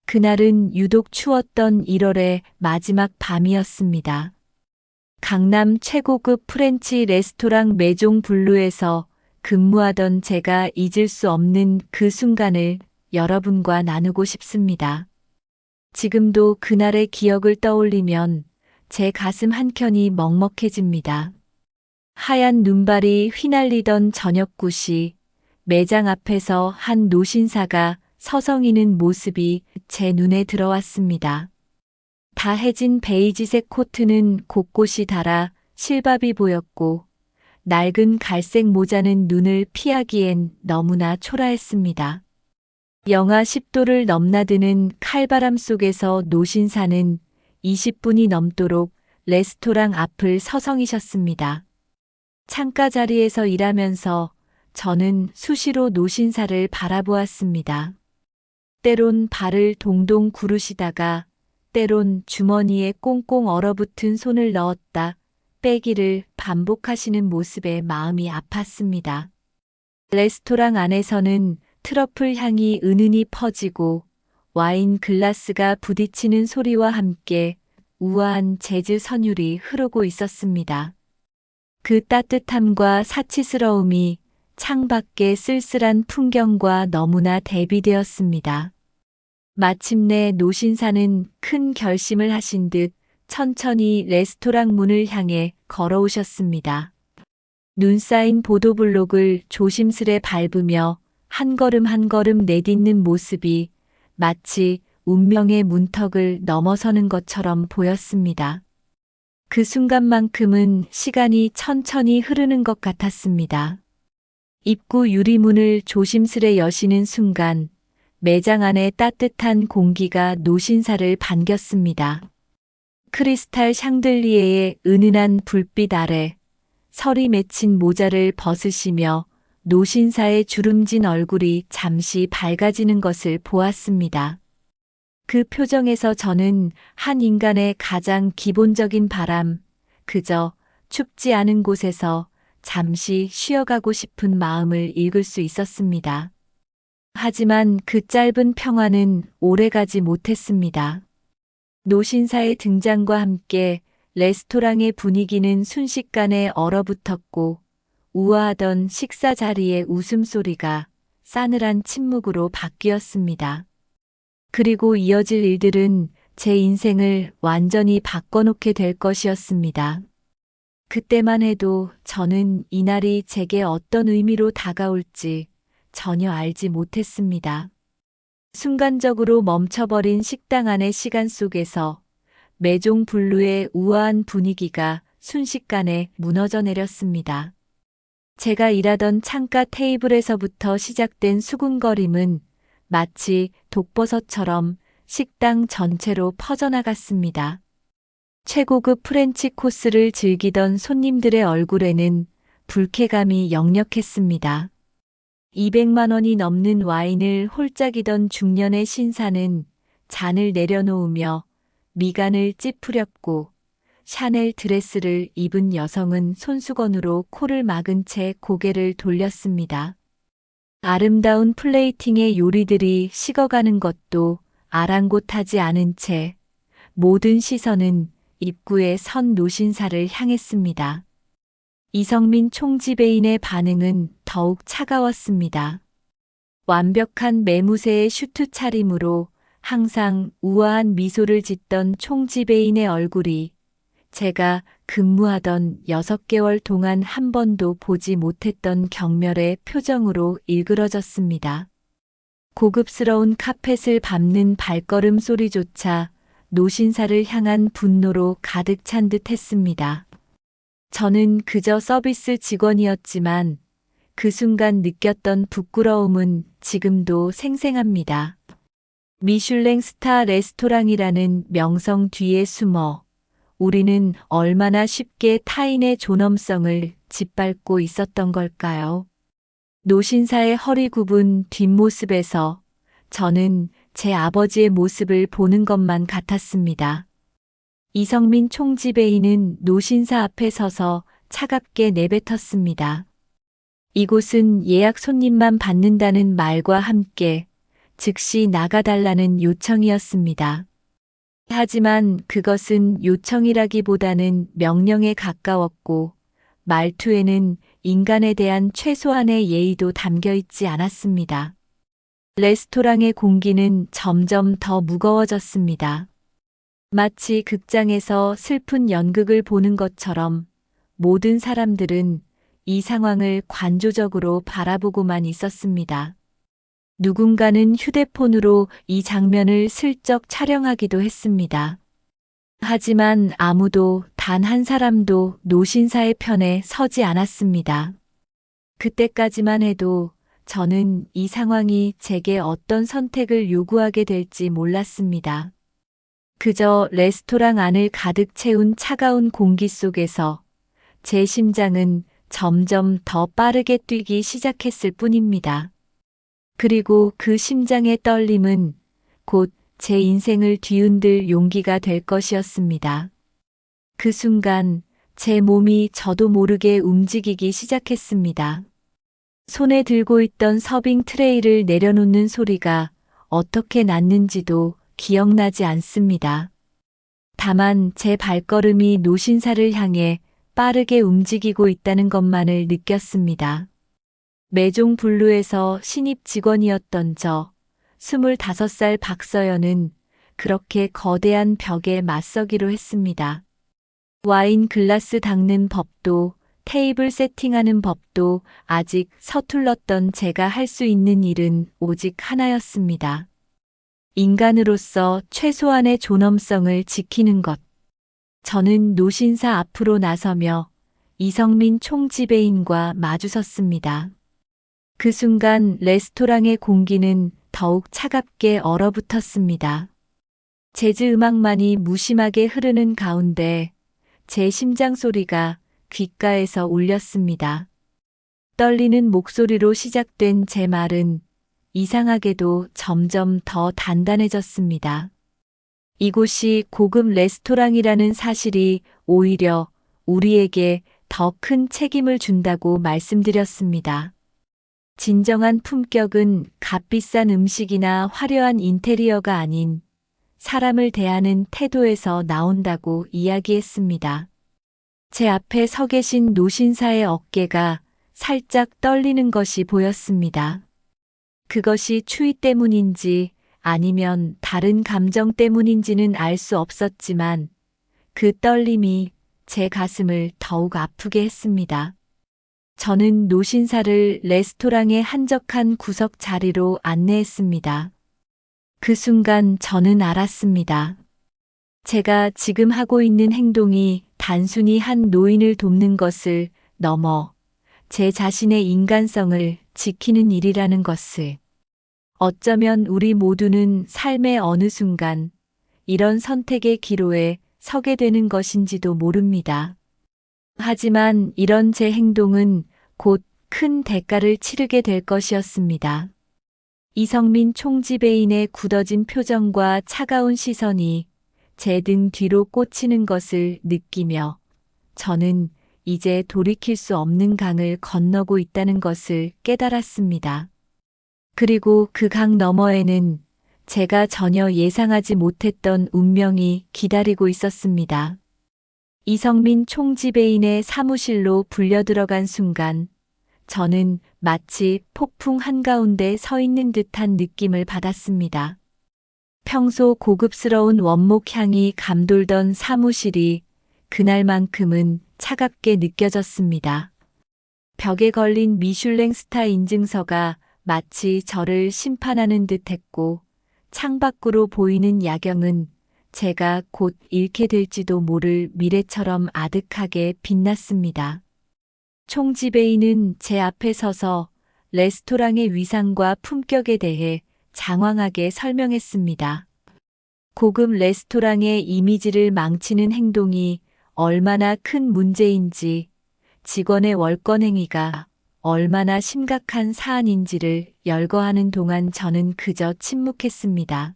그날은 유독 추웠던 1월의 마지막 밤이었습니다. 강남 최고급 프렌치 레스토랑 메종 블루에서 근무하던 제가 잊을 수 없는 그 순간을 여러분과 나누고 싶습니다. 지금도 그날의 기억을 떠올리면 제 가슴 한켠이 먹먹해집니다. 하얀 눈발이 휘날리던 저녁 9시, 매장 앞에서 한 노신사가 서성이는 모습이 제 눈에 들어왔습니다. 다해진 베이지색 코트는 곳곳이 닳아 실밥이 보였고 낡은 갈색 모자는 눈을 피하기엔 너무나 초라했습니다. 영하 10도를 넘나드는 칼바람 속에서 노신사는 20분이 넘도록 레스토랑 앞을 서성이셨습니다. 창가 자리에서 일하면서 저는 수시로 노신사를 바라보았습니다. 때론 발을 동동 구르시다가 때론 주머니에 꽁꽁 얼어붙은 손을 넣었다 빼기를 반복하시는 모습에 마음이 아팠습니다. 레스토랑 안에서는 트러플 향이 은은히 퍼지고 와인 글라스가 부딪히는 소리와 함께 우아한 재즈 선율이 흐르고 있었습니다. 그 따뜻함과 사치스러움이 창밖의 쓸쓸한 풍경과 너무나 대비되었습니다. 마침내 노신사는 큰 결심을 하신 듯 천천히 레스토랑 문을 향해 걸어오셨습니다. 눈 쌓인 보도블록을 조심스레 밟으며 한 걸음 한 걸음 내딛는 모습이 마치 운명의 문턱을 넘어서는 것처럼 보였습니다. 그 순간만큼은 시간이 천천히 흐르는 것 같았습니다. 입구 유리문을 조심스레 여시는 순간 매장 안의 따뜻한 공기가 노신사를 반겼습니다. 크리스탈 샹들리에의 은은한 불빛 아래 설이 맺힌 모자를 벗으시며 노신사의 주름진 얼굴이 잠시 밝아지는 것을 보았습니다. 그 표정에서 저는 한 인간의 가장 기본적인 바람, 그저 춥지 않은 곳에서 잠시 쉬어가고 싶은 마음을 읽을 수 있었습니다. 하지만 그 짧은 평화는 오래가지 못했습니다. 노신사의 등장과 함께 레스토랑의 분위기는 순식간에 얼어붙었고 우아하던 식사 자리의 웃음소리가 싸늘한 침묵으로 바뀌었습니다. 그리고 이어질 일들은 제 인생을 완전히 바꿔놓게 될 것이었습니다. 그때만 해도 저는 이날이 제게 어떤 의미로 다가올지 전혀 알지 못했습니다. 순간적으로 멈춰버린 식당 안의 시간 속에서 메종 블루의 우아한 분위기가 순식간에 무너져 내렸습니다. 제가 일하던 창가 테이블에서부터 시작된 수군거림은 마치 독버섯처럼 식당 전체로 퍼져나갔습니다. 최고급 프렌치 코스를 즐기던 손님들의 얼굴에는 불쾌감이 역력했습니다. 200만 원이 넘는 와인을 홀짝이던 중년의 신사는 잔을 내려놓으며 미간을 찌푸렸고 샤넬 드레스를 입은 여성은 손수건으로 코를 막은 채 고개를 돌렸습니다. 아름다운 플레이팅의 요리들이 식어가는 것도 아랑곳하지 않은 채 모든 시선은 입구에 선 노신사를 향했습니다. 이성민 총지배인의 반응은 더욱 차가웠습니다. 완벽한 매무새의 슈트 차림으로 항상 우아한 미소를 짓던 총지배인의 얼굴이 제가 근무하던 6개월 동안 한 번도 보지 못했던 경멸의 표정으로 일그러졌습니다. 고급스러운 카펫을 밟는 발걸음 소리조차 노신사를 향한 분노로 가득 찬 듯 했습니다. 저는 그저 서비스 직원이었지만 그 순간 느꼈던 부끄러움은 지금도 생생합니다. 미슐랭 스타 레스토랑이라는 명성 뒤에 숨어 우리는 얼마나 쉽게 타인의 존엄성을 짓밟고 있었던 걸까요? 노신사의 허리 굽은 뒷모습에서 저는 제 아버지의 모습을 보는 것만 같았습니다. 이성민 총지배인은 노신사 앞에 서서 차갑게 내뱉었습니다. 이곳은 예약 손님만 받는다는 말과 함께 즉시 나가달라는 요청이었습니다. 하지만 그것은 요청이라기보다는 명령에 가까웠고 말투에는 인간에 대한 최소한의 예의도 담겨 있지 않았습니다. 레스토랑의 공기는 점점 더 무거워졌습니다. 마치 극장에서 슬픈 연극을 보는 것처럼 모든 사람들은 이 상황을 관조적으로 바라보고만 있었습니다. 누군가는 휴대폰으로 이 장면을 슬쩍 촬영하기도 했습니다. 하지만 아무도 단 한 사람도 노신사의 편에 서지 않았습니다. 그때까지만 해도 저는 이 상황이 제게 어떤 선택을 요구하게 될지 몰랐습니다. 그저 레스토랑 안을 가득 채운 차가운 공기 속에서 제 심장은 점점 더 빠르게 뛰기 시작했을 뿐입니다. 그리고 그 심장의 떨림은 곧 제 인생을 뒤흔들 용기가 될 것이었습니다. 그 순간 제 몸이 저도 모르게 움직이기 시작했습니다. 손에 들고 있던 서빙 트레이를 내려놓는 소리가 어떻게 났는지도 기억나지 않습니다. 다만 제 발걸음이 노신사를 향해 빠르게 움직이고 있다는 것만을 느꼈습니다. 매종 블루에서 신입 직원이었던 저 25살 박서연은 그렇게 거대한 벽에 맞서기로 했습니다. 와인 글라스 닦는 법도 테이블 세팅하는 법도 아직 서툴렀던 제가 할 수 있는 일은 오직 하나였습니다. 인간으로서 최소한의 존엄성을 지키는 것. 저는 노신사 앞으로 나서며 이성민 총지배인과 마주섰습니다. 그 순간 레스토랑의 공기는 더욱 차갑게 얼어붙었습니다. 재즈 음악만이 무심하게 흐르는 가운데 제 심장 소리가 귓가에서 울렸습니다. 떨리는 목소리로 시작된 제 말은 이상하게도 점점 더 단단해졌습니다. 이곳이 고급 레스토랑이라는 사실이 오히려 우리에게 더 큰 책임을 준다고 말씀드렸습니다. 진정한 품격은 값비싼 음식이나 화려한 인테리어가 아닌 사람을 대하는 태도에서 나온다고 이야기했습니다. 제 앞에 서 계신 노신사의 어깨가 살짝 떨리는 것이 보였습니다. 그것이 추위 때문인지 아니면 다른 감정 때문인지는 알 수 없었지만 그 떨림이 제 가슴을 더욱 아프게 했습니다. 저는 노신사를 레스토랑의 한적한 구석 자리로 안내했습니다. 그 순간 저는 알았습니다. 제가 지금 하고 있는 행동이 단순히 한 노인을 돕는 것을 넘어 제 자신의 인간성을 지키는 일이라는 것을. 어쩌면 우리 모두는 삶의 어느 순간 이런 선택의 기로에 서게 되는 것인지도 모릅니다. 하지만 이런 제 행동은 곧 큰 대가를 치르게 될 것이었습니다. 이성민 총지배인의 굳어진 표정과 차가운 시선이 제 등 뒤로 꽂히는 것을 느끼며 저는 이제 돌이킬 수 없는 강을 건너고 있다는 것을 깨달았습니다. 그리고 그 강 너머에는 제가 전혀 예상하지 못했던 운명이 기다리고 있었습니다. 이성민 총지배인의 사무실로 불려들어간 순간 저는 마치 폭풍 한가운데 서 있는 듯한 느낌을 받았습니다. 평소 고급스러운 원목 향이 감돌던 사무실이 그날만큼은 차갑게 느껴졌습니다. 벽에 걸린 미슐랭 스타 인증서가 마치 저를 심판하는 듯 했고 창밖으로 보이는 야경은 제가 곧 잃게 될지도 모를 미래처럼 아득하게 빛났습니다. 총지배인은 제 앞에 서서 레스토랑의 위상과 품격에 대해 장황하게 설명했습니다. 고급 레스토랑의 이미지를 망치는 행동이 얼마나 큰 문제인지, 직원의 월권 행위가 얼마나 심각한 사안인지를 열거하는 동안 저는 그저 침묵했습니다.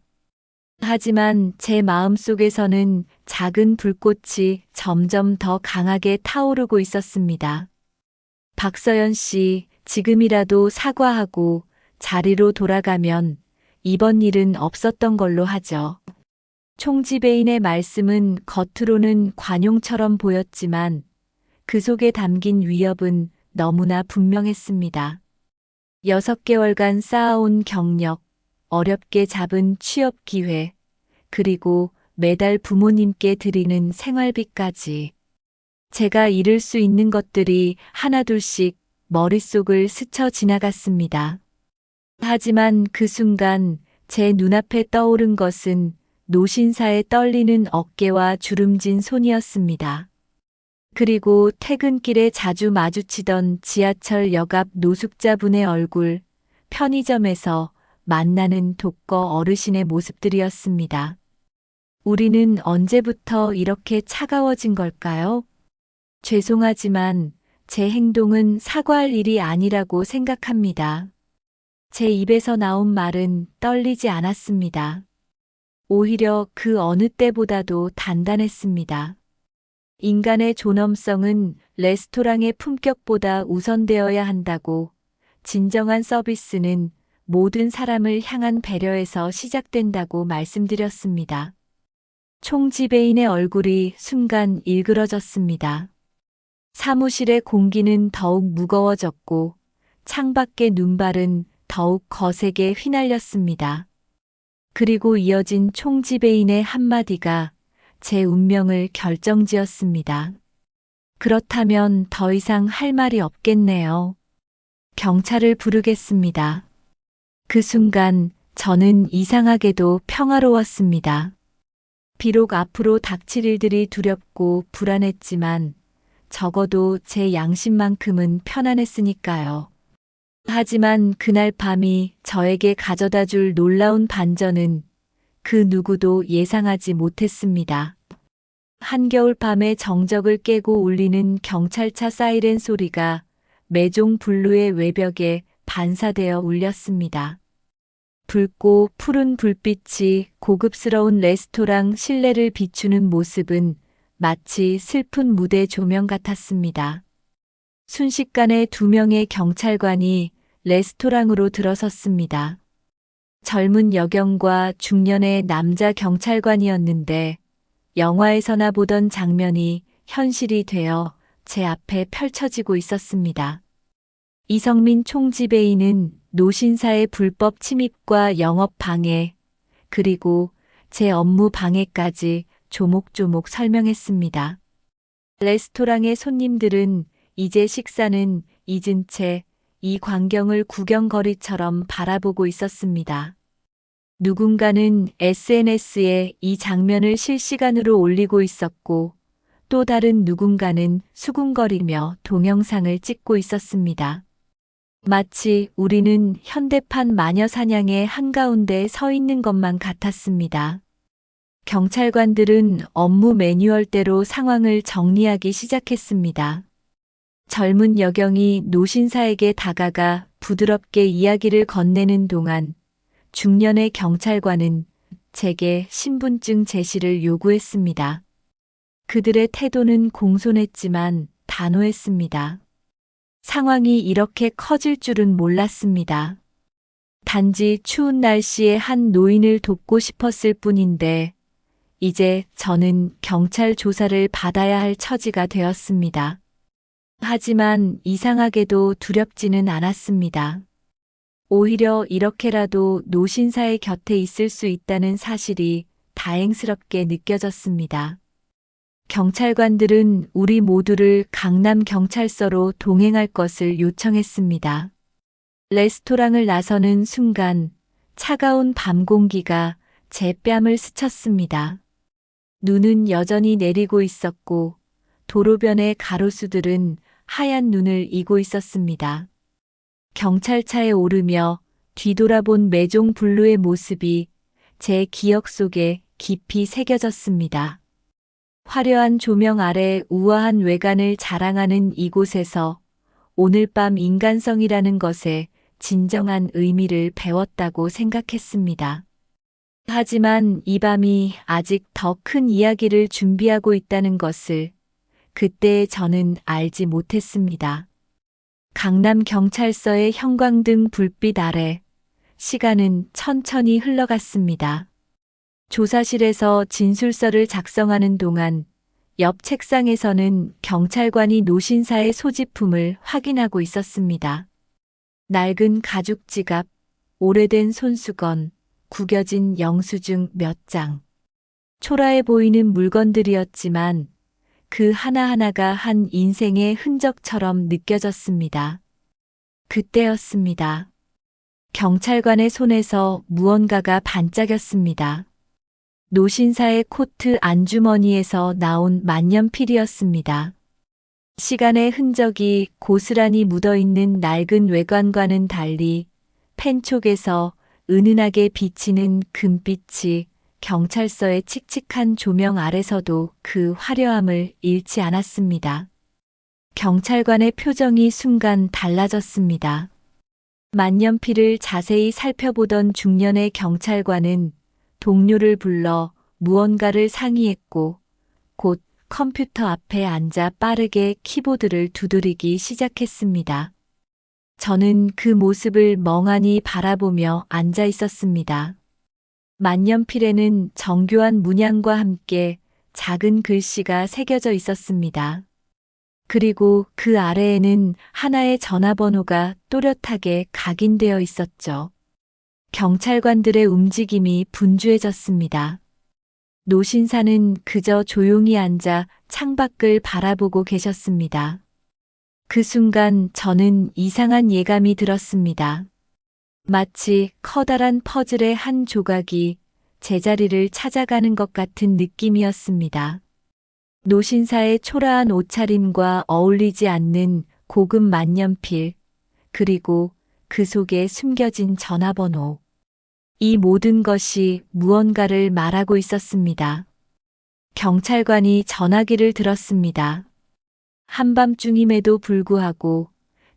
하지만 제 마음속에서는 작은 불꽃이 점점 더 강하게 타오르고 있었습니다. 박서연 씨, 지금이라도 사과하고 자리로 돌아가면 이번 일은 없었던 걸로 하죠. 총지배인의 말씀은 겉으로는 관용처럼 보였지만 그 속에 담긴 위협은 너무나 분명했습니다. 6개월간 쌓아온 경력, 어렵게 잡은 취업 기회, 그리고 매달 부모님께 드리는 생활비까지. 제가 잃을 수 있는 것들이 하나둘씩 머릿속을 스쳐 지나갔습니다. 하지만 그 순간 제 눈앞에 떠오른 것은 노신사의 떨리는 어깨와 주름진 손이었습니다. 그리고 퇴근길에 자주 마주치던 지하철역 앞 노숙자분의 얼굴, 편의점에서 만나는 독거 어르신의 모습들이었습니다. 우리는 언제부터 이렇게 차가워진 걸까요? 죄송하지만 제 행동은 사과할 일이 아니라고 생각합니다. 제 입에서 나온 말은 떨리지 않았습니다. 오히려 그 어느 때보다도 단단했습니다. 인간의 존엄성은 레스토랑의 품격보다 우선되어야 한다고, 진정한 서비스는 모든 사람을 향한 배려에서 시작된다고 말씀드렸습니다. 총지배인의 얼굴이 순간 일그러졌습니다. 사무실의 공기는 더욱 무거워졌고 창밖의 눈발은 더욱 거세게 휘날렸습니다. 그리고 이어진 총지배인의 한마디가 제 운명을 결정지었습니다. 그렇다면 더 이상 할 말이 없겠네요. 경찰을 부르겠습니다. 그 순간 저는 이상하게도 평화로웠습니다. 비록 앞으로 닥칠 일들이 두렵고 불안했지만 적어도 제 양심만큼은 편안했으니까요. 하지만 그날 밤이 저에게 가져다 줄 놀라운 반전은 그 누구도 예상하지 못했습니다. 한겨울 밤의 정적을 깨고 울리는 경찰차 사이렌 소리가 매종 블루의 외벽에 반사되어 울렸습니다. 붉고 푸른 불빛이 고급스러운 레스토랑 실내를 비추는 모습은 마치 슬픈 무대 조명 같았습니다. 순식간에 2명의 경찰관이 레스토랑으로 들어섰습니다. 젊은 여경과 중년의 남자 경찰관이었는데 영화에서나 보던 장면이 현실이 되어 제 앞에 펼쳐지고 있었습니다. 이성민 총지배인은 노신사의 불법 침입과 영업 방해, 그리고 제 업무 방해까지 조목조목 설명했습니다. 레스토랑의 손님들은 이제 식사는 잊은 채 이 광경을 구경거리처럼 바라보고 있었습니다. 누군가는 SNS에 이 장면을 실시간으로 올리고 있었고 또 다른 누군가는 수군거리며 동영상을 찍고 있었습니다. 마치 우리는 현대판 마녀 사냥의 한가운데 서 있는 것만 같았습니다. 경찰관들은 업무 매뉴얼대로 상황을 정리하기 시작했습니다. 젊은 여경이 노신사에게 다가가 부드럽게 이야기를 건네는 동안 중년의 경찰관은 제게 신분증 제시를 요구했습니다. 그들의 태도는 공손했지만 단호했습니다. 상황이 이렇게 커질 줄은 몰랐습니다. 단지 추운 날씨에 한 노인을 돕고 싶었을 뿐인데 이제 저는 경찰 조사를 받아야 할 처지가 되었습니다. 하지만 이상하게도 두렵지는 않았습니다. 오히려 이렇게라도 노신사의 곁에 있을 수 있다는 사실이 다행스럽게 느껴졌습니다. 경찰관들은 우리 모두를 강남경찰서로 동행할 것을 요청했습니다. 레스토랑을 나서는 순간 차가운 밤 공기가 제 뺨을 스쳤습니다. 눈은 여전히 내리고 있었고 도로변의 가로수들은 하얀 눈을 이고 있었습니다. 경찰차에 오르며 뒤돌아본 매종 블루의 모습이 제 기억 속에 깊이 새겨졌습니다. 화려한 조명 아래 우아한 외관을 자랑하는 이곳에서 오늘 밤 인간성이라는 것의 진정한 의미를 배웠다고 생각했습니다. 하지만 이 밤이 아직 더 큰 이야기를 준비하고 있다는 것을 그때 저는 알지 못했습니다. 강남경찰서의 형광등 불빛 아래 시간은 천천히 흘러갔습니다. 조사실에서 진술서를 작성하는 동안 옆 책상에서는 경찰관이 노신사의 소지품을 확인하고 있었습니다. 낡은 가죽 지갑, 오래된 손수건, 구겨진 영수증 몇 장. 초라해 보이는 물건들이었지만 그 하나하나가 한 인생의 흔적처럼 느껴졌습니다. 그때였습니다. 경찰관의 손에서 무언가가 반짝였습니다. 노신사의 코트 안주머니에서 나온 만년필이었습니다. 시간의 흔적이 고스란히 묻어있는 낡은 외관과는 달리 펜촉에서 은은하게 비치는 금빛이 경찰서의 칙칙한 조명 아래서도 그 화려함을 잃지 않았습니다. 경찰관의 표정이 순간 달라졌습니다. 만년필을 자세히 살펴보던 중년의 경찰관은 동료를 불러 무언가를 상의했고 곧 컴퓨터 앞에 앉아 빠르게 키보드를 두드리기 시작했습니다. 저는 그 모습을 멍하니 바라보며 앉아 있었습니다. 만년필에는 정교한 문양과 함께 작은 글씨가 새겨져 있었습니다. 그리고 그 아래에는 하나의 전화번호가 또렷하게 각인되어 있었죠. 경찰관들의 움직임이 분주해졌습니다. 노신사는 그저 조용히 앉아 창밖을 바라보고 계셨습니다. 그 순간 저는 이상한 예감이 들었습니다. 마치 커다란 퍼즐의 한 조각이 제자리를 찾아가는 것 같은 느낌이었습니다. 노신사의 초라한 옷차림과 어울리지 않는 고급 만년필, 그리고 그 속에 숨겨진 전화번호. 이 모든 것이 무언가를 말하고 있었습니다. 경찰관이 전화기를 들었습니다. 한밤중임에도 불구하고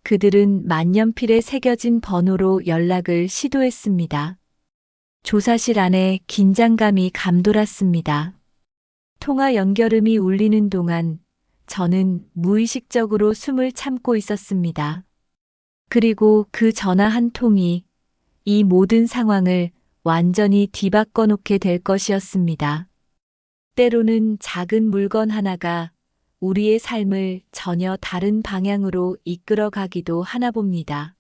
그들은 만년필에 새겨진 번호로 연락을 시도했습니다. 조사실 안에 긴장감이 감돌았습니다. 통화 연결음이 울리는 동안 저는 무의식적으로 숨을 참고 있었습니다. 그리고 그 전화 한 통이 이 모든 상황을 완전히 뒤바꿔 놓게 될 것이었습니다. 때로는 작은 물건 하나가 우리의 삶을 전혀 다른 방향으로 이끌어 가기도 하나 봅니다.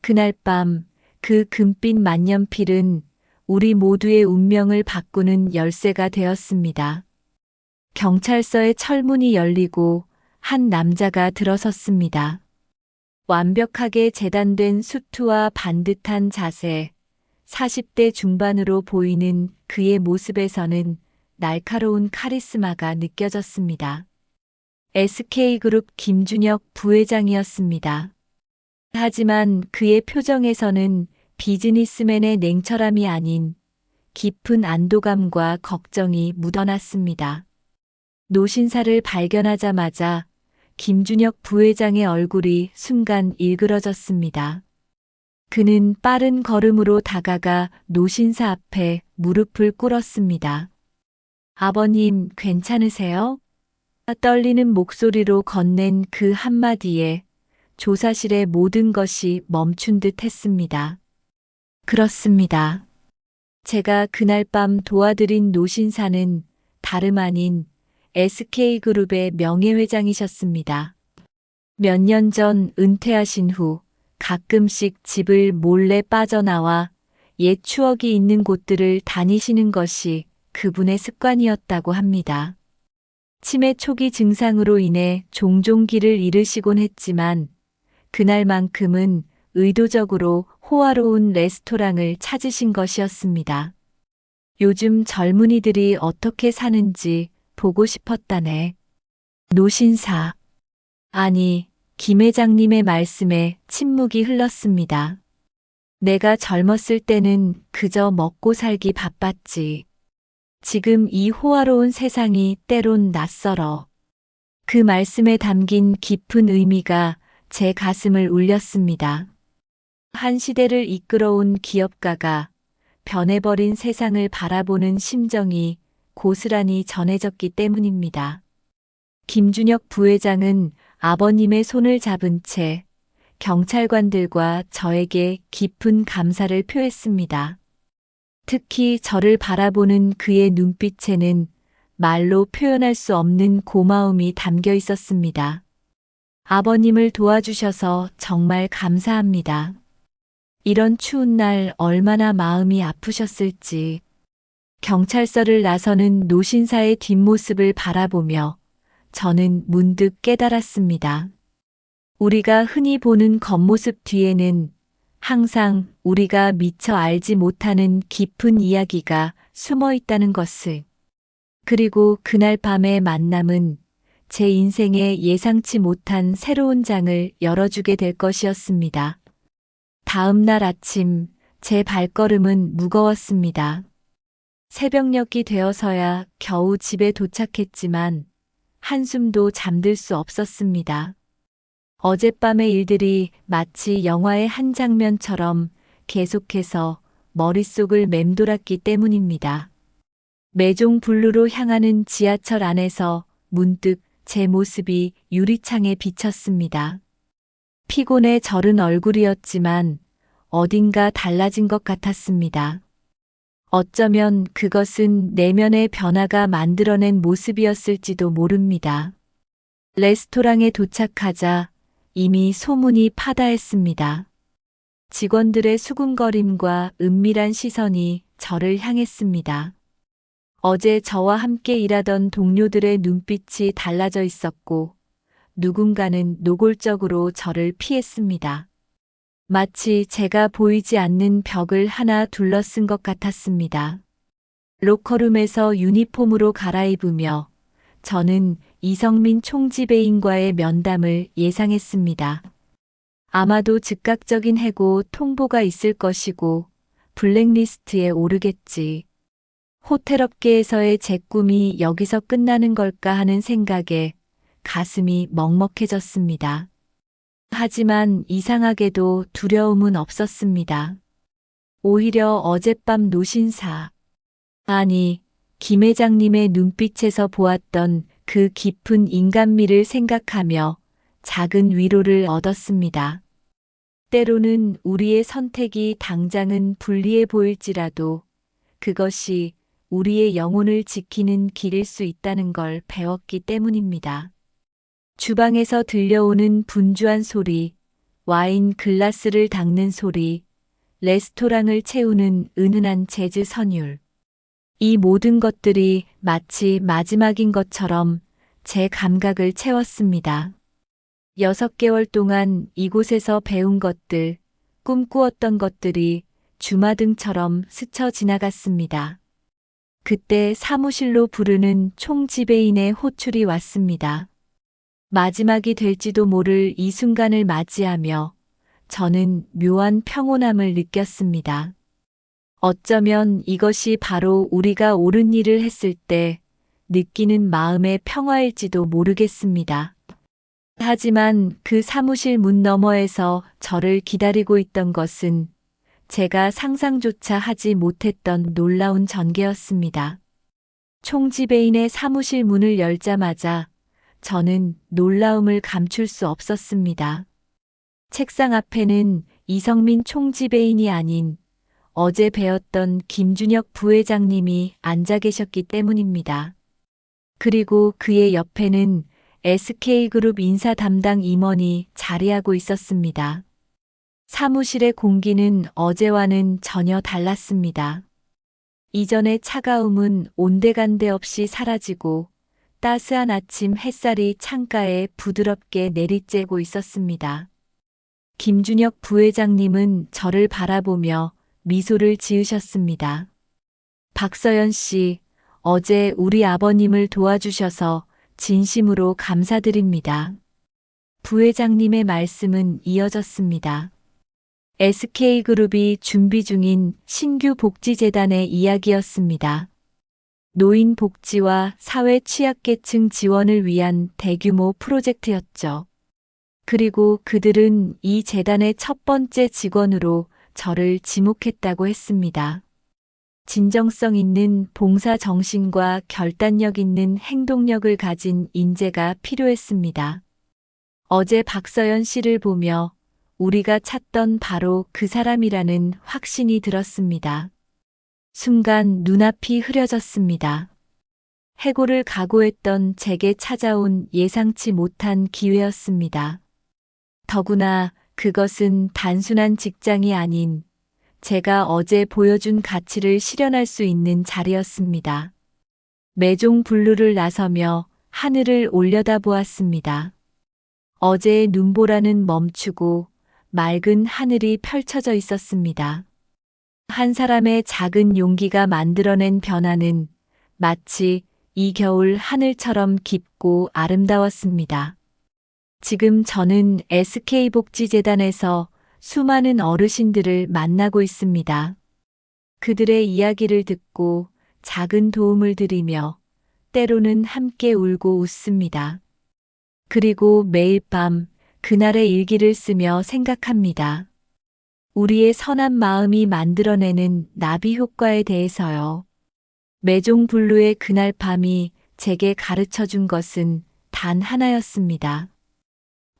그날 밤 그 금빛 만년필은 우리 모두의 운명을 바꾸는 열쇠가 되었습니다. 경찰서의 철문이 열리고 한 남자가 들어섰습니다. 완벽하게 재단된 수트와 반듯한 자세, 40대 중반으로 보이는 그의 모습에서는 날카로운 카리스마가 느껴졌습니다. SK그룹 김준혁 부회장이었습니다. 하지만 그의 표정에서는 비즈니스맨의 냉철함이 아닌 깊은 안도감과 걱정이 묻어났습니다. 노신사를 발견하자마자 김준혁 부회장의 얼굴이 순간 일그러졌습니다. 그는 빠른 걸음으로 다가가 노신사 앞에 무릎을 꿇었습니다. 아버님, 괜찮으세요? 떨리는 목소리로 건넨 그 한마디에 조사실의 모든 것이 멈춘 듯 했습니다. 그렇습니다. 제가 그날 밤 도와드린 노신사는 다름 아닌 SK그룹의 명예회장이셨습니다. 몇 년 전 은퇴하신 후 가끔씩 집을 몰래 빠져나와 옛 추억이 있는 곳들을 다니시는 것이 그분의 습관이었다고 합니다. 치매 초기 증상으로 인해 종종 길을 잃으시곤 했지만 그날만큼은 의도적으로 호화로운 레스토랑을 찾으신 것이었습니다. 요즘 젊은이들이 어떻게 사는지 보고 싶었다네. 노신사. 아니, 김 회장님의 말씀에 침묵이 흘렀습니다. 내가 젊었을 때는 그저 먹고 살기 바빴지. 지금 이 호화로운 세상이 때론 낯설어. 그 말씀에 담긴 깊은 의미가 제 가슴을 울렸습니다. 한 시대를 이끌어온 기업가가 변해버린 세상을 바라보는 심정이 고스란히 전해졌기 때문입니다. 김준혁 부회장은 아버님의 손을 잡은 채 경찰관들과 저에게 깊은 감사를 표했습니다. 특히 저를 바라보는 그의 눈빛에는 말로 표현할 수 없는 고마움이 담겨 있었습니다. 아버님을 도와주셔서 정말 감사합니다. 이런 추운 날 얼마나 마음이 아프셨을지. 경찰서를 나서는 노신사의 뒷모습을 바라보며 저는 문득 깨달았습니다. 우리가 흔히 보는 겉모습 뒤에는 항상 우리가 미처 알지 못하는 깊은 이야기가 숨어 있다는 것을. 그리고 그날 밤의 만남은 제 인생에 예상치 못한 새로운 장을 열어주게 될 것이었습니다. 다음 날 아침 제 발걸음은 무거웠습니다. 새벽녘이 되어서야 겨우 집에 도착했지만 한숨도 잠들 수 없었습니다. 어젯밤의 일들이 마치 영화의 한 장면처럼 계속해서 머릿속을 맴돌았기 때문입니다. 매종 블루로 향하는 지하철 안에서 문득 제 모습이 유리창에 비쳤습니다. 피곤에 절은 얼굴이었지만 어딘가 달라진 것 같았습니다. 어쩌면 그것은 내면의 변화가 만들어낸 모습이었을지도 모릅니다. 레스토랑에 도착하자 이미 소문이 파다했습니다. 직원들의 수군거림과 은밀한 시선이 저를 향했습니다. 어제 저와 함께 일하던 동료들의 눈빛이 달라져 있었고 누군가는 노골적으로 저를 피했습니다. 마치 제가 보이지 않는 벽을 하나 둘러쓴 것 같았습니다. 로커룸에서 유니폼으로 갈아입으며 저는 이성민 총지배인과의 면담을 예상했습니다. 아마도 즉각적인 해고 통보가 있을 것이고 블랙리스트에 오르겠지. 호텔업계에서의 제 꿈이 여기서 끝나는 걸까 하는 생각에 가슴이 먹먹해졌습니다. 하지만 이상하게도 두려움은 없었습니다. 오히려 어젯밤 노신사, 아니, 김 회장님의 눈빛에서 보았던 그 깊은 인간미를 생각하며 작은 위로를 얻었습니다. 때로는 우리의 선택이 당장은 불리해 보일지라도 그것이 우리의 영혼을 지키는 길일 수 있다는 걸 배웠기 때문입니다. 주방에서 들려오는 분주한 소리, 와인 글라스를 닦는 소리, 레스토랑을 채우는 은은한 재즈 선율. 이 모든 것들이 마치 마지막인 것처럼 제 감각을 채웠습니다. 6개월 동안 이곳에서 배운 것들, 꿈꾸었던 것들이 주마등처럼 스쳐 지나갔습니다. 그때 사무실로 부르는 총지배인의 호출이 왔습니다. 마지막이 될지도 모를 이 순간을 맞이하며 저는 묘한 평온함을 느꼈습니다. 어쩌면 이것이 바로 우리가 옳은 일을 했을 때 느끼는 마음의 평화일지도 모르겠습니다. 하지만 그 사무실 문 너머에서 저를 기다리고 있던 것은 제가 상상조차 하지 못했던 놀라운 전개였습니다. 총지배인의 사무실 문을 열자마자 저는 놀라움을 감출 수 없었습니다. 책상 앞에는 이성민 총지배인이 아닌 어제 뵈었던 김준혁 부회장님이 앉아 계셨기 때문입니다. 그리고 그의 옆에는 SK그룹 인사 담당 임원이 자리하고 있었습니다. 사무실의 공기는 어제와는 전혀 달랐습니다. 이전의 차가움은 온데간데 없이 사라지고 따스한 아침 햇살이 창가에 부드럽게 내리쬐고 있었습니다. 김준혁 부회장님은 저를 바라보며 미소를 지으셨습니다. 박서연 씨, 어제 우리 아버님을 도와주셔서 진심으로 감사드립니다. 부회장님의 말씀은 이어졌습니다. SK그룹이 준비 중인 신규 복지재단의 이야기였습니다. 노인 복지와 사회 취약계층 지원을 위한 대규모 프로젝트였죠. 그리고 그들은 이 재단의 첫 번째 직원으로 저를 지목했다고 했습니다. 진정성 있는 봉사 정신과 결단력 있는 행동력을 가진 인재가 필요했습니다. 어제 박서연 씨를 보며 우리가 찾던 바로 그 사람이라는 확신이 들었습니다. 순간 눈앞이 흐려졌습니다. 해고를 각오했던 제게 찾아온 예상치 못한 기회였습니다. 더구나 그것은 단순한 직장이 아닌 제가 어제 보여준 가치를 실현할 수 있는 자리였습니다. 매종 블루를 나서며 하늘을 올려다보았습니다. 어제의 눈보라는 멈추고 맑은 하늘이 펼쳐져 있었습니다. 한 사람의 작은 용기가 만들어낸 변화는 마치 이 겨울 하늘처럼 깊고 아름다웠습니다. 지금 저는 SK복지재단에서 수많은 어르신들을 만나고 있습니다. 그들의 이야기를 듣고 작은 도움을 드리며 때로는 함께 울고 웃습니다. 그리고 매일 밤 그날의 일기를 쓰며 생각합니다. 우리의 선한 마음이 만들어내는 나비 효과에 대해서요. 매종 블루의 그날 밤이 제게 가르쳐 준 것은 단 하나였습니다.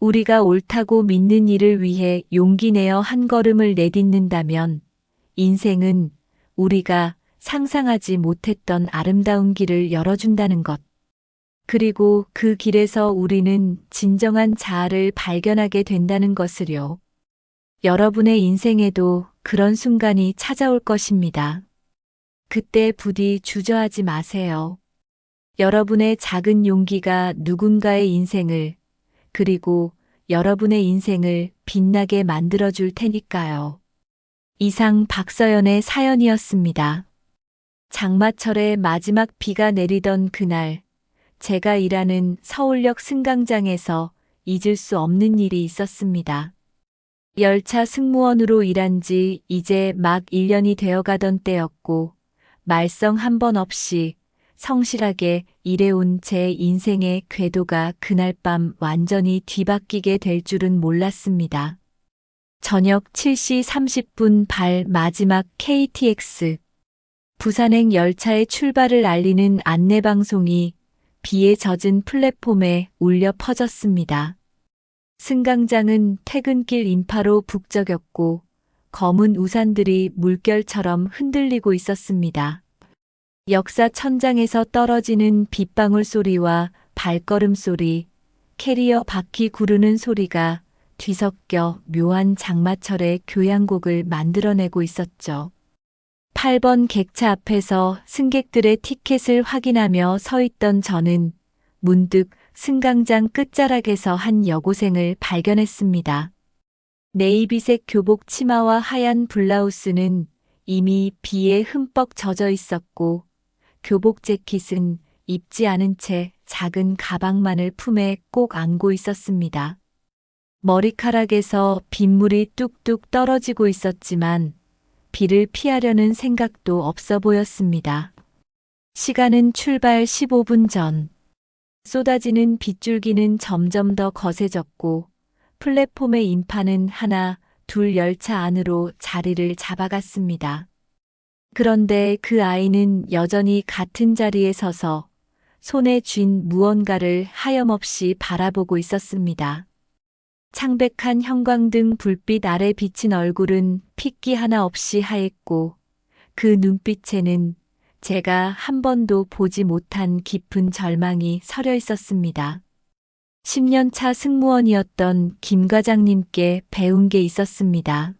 우리가 옳다고 믿는 일을 위해 용기 내어 한 걸음을 내딛는다면 인생은 우리가 상상하지 못했던 아름다운 길을 열어준다는 것. 그리고 그 길에서 우리는 진정한 자아를 발견하게 된다는 것을요. 여러분의 인생에도 그런 순간이 찾아올 것입니다. 그때 부디 주저하지 마세요. 여러분의 작은 용기가 누군가의 인생을, 그리고 여러분의 인생을 빛나게 만들어줄 테니까요. 이상 박서연의 사연이었습니다. 장마철의 마지막 비가 내리던 그날, 제가 일하는 서울역 승강장에서 잊을 수 없는 일이 있었습니다. 열차 승무원으로 일한 지 이제 막 1년이 되어가던 때였고, 말썽 한 번 없이 성실하게 일해온 제 인생의 궤도가 그날 밤 완전히 뒤바뀌게 될 줄은 몰랐습니다. 저녁 7시 30분 발 마지막 KTX. 부산행 열차의 출발을 알리는 안내방송이 비에 젖은 플랫폼에 울려 퍼졌습니다. 승강장은 퇴근길 인파로 북적였고 검은 우산들이 물결처럼 흔들리고 있었습니다. 역사 천장에서 떨어지는 빗방울 소리와 발걸음 소리, 캐리어 바퀴 구르는 소리가 뒤섞여 묘한 장마철의 교향곡을 만들어내고 있었죠. 8번 객차 앞에서 승객들의 티켓을 확인하며 서 있던 저는 문득 승강장 끝자락에서 한 여고생을 발견했습니다. 네이비색 교복 치마와 하얀 블라우스는 이미 비에 흠뻑 젖어 있었고 교복 재킷은 입지 않은 채 작은 가방만을 품에 꼭 안고 있었습니다. 머리카락에서 빗물이 뚝뚝 떨어지고 있었지만 비를 피하려는 생각도 없어 보였습니다. 시간은 출발 15분 전. 쏟아지는 빗줄기는 점점 더 거세졌고 플랫폼의 인파는 하나, 둘 열차 안으로 자리를 잡아갔습니다. 그런데 그 아이는 여전히 같은 자리에 서서 손에 쥔 무언가를 하염없이 바라보고 있었습니다. 창백한 형광등 불빛 아래 비친 얼굴은 핏기 하나 없이 하였고 그 눈빛에는 제가 한 번도 보지 못한 깊은 절망이 서려 있었습니다. 10년 차 승무원이었던 김 과장님께 배운 게 있었습니다.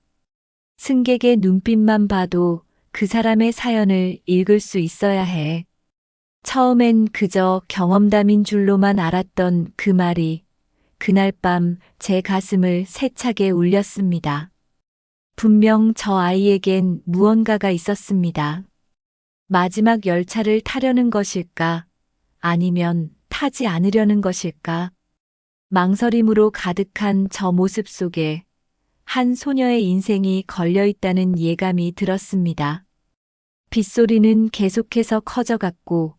승객의 눈빛만 봐도 그 사람의 사연을 읽을 수 있어야 해. 처음엔 그저 경험담인 줄로만 알았던 그 말이 그날 밤 제 가슴을 세차게 울렸습니다. 분명 저 아이에겐 무언가가 있었습니다. 마지막 열차를 타려는 것일까? 아니면 타지 않으려는 것일까? 망설임으로 가득한 저 모습 속에 한 소녀의 인생이 걸려 있다는 예감이 들었습니다. 빗소리는 계속해서 커져갔고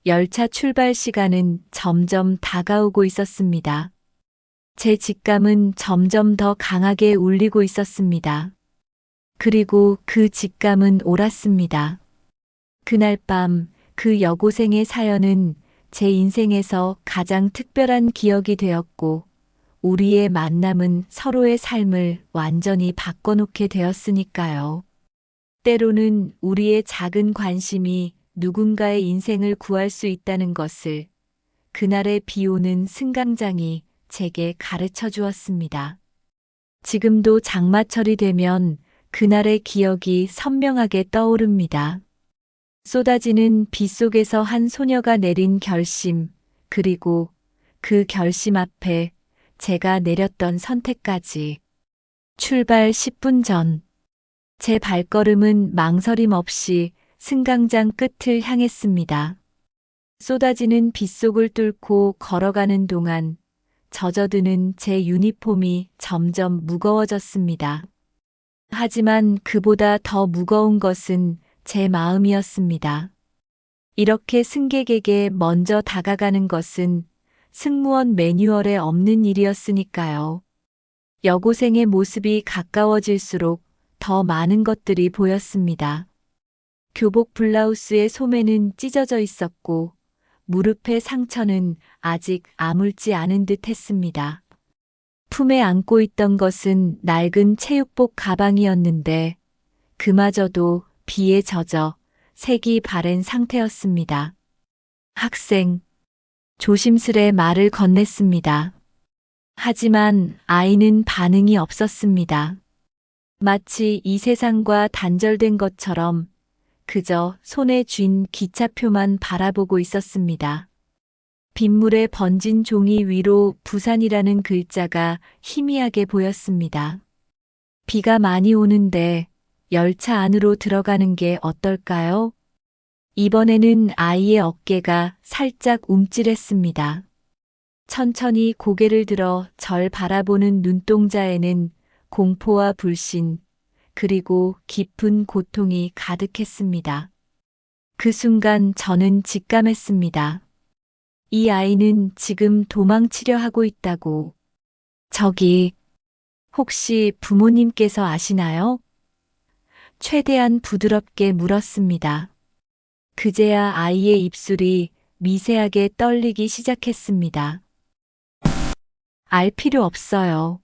열차 출발 시간은 점점 다가오고 있었습니다. 제 직감은 점점 더 강하게 울리고 있었습니다. 그리고 그 직감은 옳았습니다. 그날 밤 그 여고생의 사연은 제 인생에서 가장 특별한 기억이 되었고 우리의 만남은 서로의 삶을 완전히 바꿔놓게 되었으니까요. 때로는 우리의 작은 관심이 누군가의 인생을 구할 수 있다는 것을 그날의 비 오는 승강장이 제게 가르쳐 주었습니다. 지금도 장마철이 되면 그날의 기억이 선명하게 떠오릅니다. 쏟아지는 비 속에서 한 소녀가 내린 결심, 그리고 그 결심 앞에 제가 내렸던 선택까지. 출발 10분 전. 제 발걸음은 망설임 없이 승강장 끝을 향했습니다. 쏟아지는 빗속을 뚫고 걸어가는 동안 젖어드는 제 유니폼이 점점 무거워졌습니다. 하지만 그보다 더 무거운 것은 제 마음이었습니다. 이렇게 승객에게 먼저 다가가는 것은 승무원 매뉴얼에 없는 일이었으니까요. 여고생의 모습이 가까워질수록 더 많은 것들이 보였습니다. 교복 블라우스의 소매는 찢어져 있었고 무릎의 상처는 아직 아물지 않은 듯 했습니다. 품에 안고 있던 것은 낡은 체육복 가방이었는데 그마저도 비에 젖어 색이 바랜 상태였습니다. 학생, 조심스레 말을 건넸습니다. 하지만 아이는 반응이 없었습니다. 마치 이 세상과 단절된 것처럼 그저 손에 쥔 기차표만 바라보고 있었습니다. 빗물에 번진 종이 위로 부산이라는 글자가 희미하게 보였습니다. 비가 많이 오는데 열차 안으로 들어가는 게 어떨까요? 이번에는 아이의 어깨가 살짝 움찔했습니다. 천천히 고개를 들어 절 바라보는 눈동자에는 공포와 불신, 그리고 깊은 고통이 가득했습니다. 그 순간 저는 직감했습니다. 이 아이는 지금 도망치려 하고 있다고. 저기, 혹시 부모님께서 아시나요? 최대한 부드럽게 물었습니다. 그제야 아이의 입술이 미세하게 떨리기 시작했습니다. 알 필요 없어요.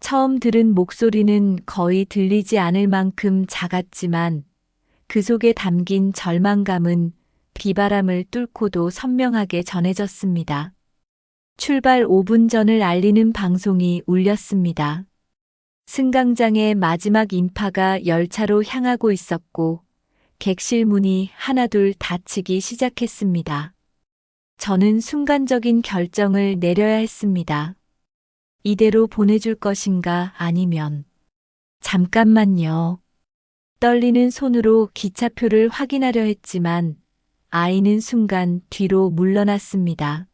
처음 들은 목소리는 거의 들리지 않을 만큼 작았지만 그 속에 담긴 절망감은 비바람을 뚫고도 선명하게 전해졌습니다. 출발 5분 전을 알리는 방송이 울렸습니다. 승강장의 마지막 인파가 열차로 향하고 있었고 객실 문이 하나둘 닫히기 시작했습니다. 저는 순간적인 결정을 내려야 했습니다. 이대로 보내줄 것인가 아니면 잠깐만요. 떨리는 손으로 기차표를 확인하려 했지만 아이는 순간 뒤로 물러났습니다.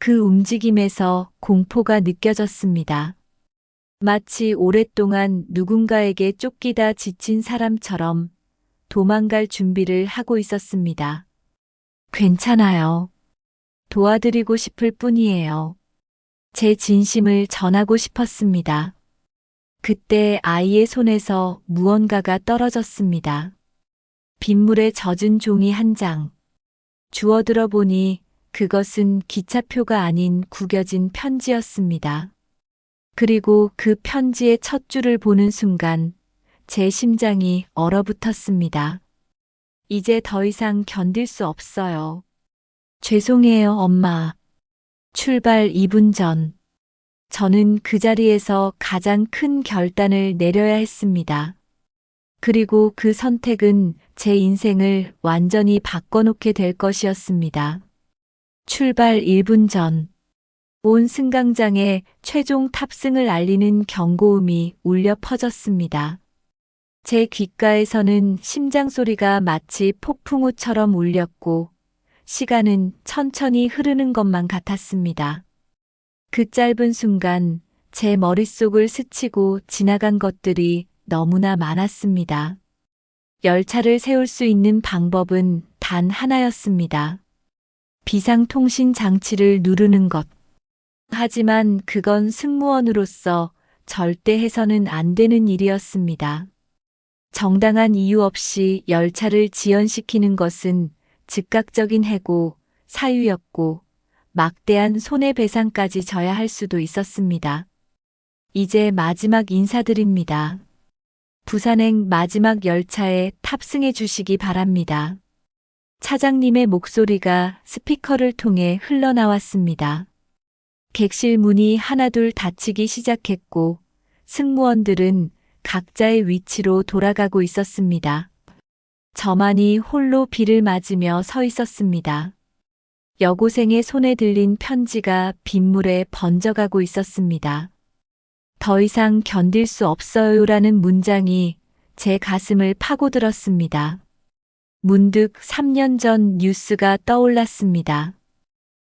그 움직임에서 공포가 느껴졌습니다. 마치 오랫동안 누군가에게 쫓기다 지친 사람처럼 도망갈 준비를 하고 있었습니다. 괜찮아요. 도와드리고 싶을 뿐이에요. 제 진심을 전하고 싶었습니다. 그때 아이의 손에서 무언가가 떨어졌습니다. 빗물에 젖은 종이 한 장. 주워들어 보니 그것은 기차표가 아닌 구겨진 편지였습니다. 그리고 그 편지의 첫 줄을 보는 순간 제 심장이 얼어붙었습니다. 이제 더 이상 견딜 수 없어요. 죄송해요, 엄마. 출발 2분 전. 저는 그 자리에서 가장 큰 결단을 내려야 했습니다. 그리고 그 선택은 제 인생을 완전히 바꿔놓게 될 것이었습니다. 출발 1분 전. 온 승강장에 최종 탑승을 알리는 경고음이 울려 퍼졌습니다. 제 귓가에서는 심장 소리가 마치 폭풍우처럼 울렸고 시간은 천천히 흐르는 것만 같았습니다. 그 짧은 순간 제 머릿속을 스치고 지나간 것들이 너무나 많았습니다. 열차를 세울 수 있는 방법은 단 하나였습니다. 비상통신 장치를 누르는 것. 하지만 그건 승무원으로서 절대 해서는 안 되는 일이었습니다. 정당한 이유 없이 열차를 지연시키는 것은 즉각적인 해고, 사유였고 막대한 손해배상까지 져야 할 수도 있었습니다. 이제 마지막 인사드립니다. 부산행 마지막 열차에 탑승해 주시기 바랍니다. 차장님의 목소리가 스피커를 통해 흘러나왔습니다. 객실 문이 하나둘 닫히기 시작했고 승무원들은 각자의 위치로 돌아가고 있었습니다. 저만이 홀로 비를 맞으며 서 있었습니다. 여고생의 손에 들린 편지가 빗물에 번져가고 있었습니다. 더 이상 견딜 수 없어요라는 문장이 제 가슴을 파고들었습니다. 문득 3년 전 뉴스가 떠올랐습니다.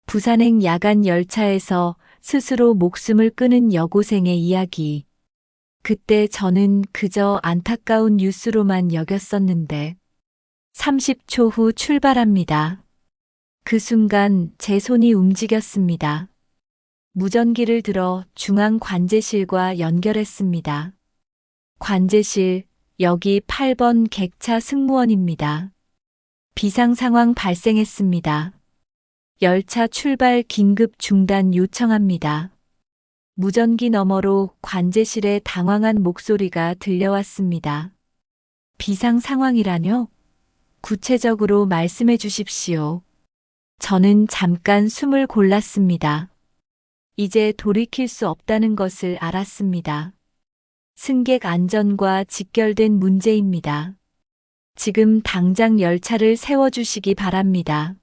부산행 야간 열차에서 스스로 목숨을 끊은 여고생의 이야기. 그때 저는 그저 안타까운 뉴스로만 여겼었는데 30초 후 출발합니다. 그 순간 제 손이 움직였습니다. 무전기를 들어 중앙 관제실과 연결했습니다. 관제실, 여기 8번 객차 승무원입니다. 비상 상황 발생했습니다. 열차 출발 긴급 중단 요청합니다. 무전기 너머로 관제실의 당황한 목소리가 들려왔습니다. 비상 상황이라뇨? 구체적으로 말씀해 주십시오. 저는 잠깐 숨을 골랐습니다. 이제 돌이킬 수 없다는 것을 알았습니다. 승객 안전과 직결된 문제입니다. 지금 당장 열차를 세워주시기 바랍니다.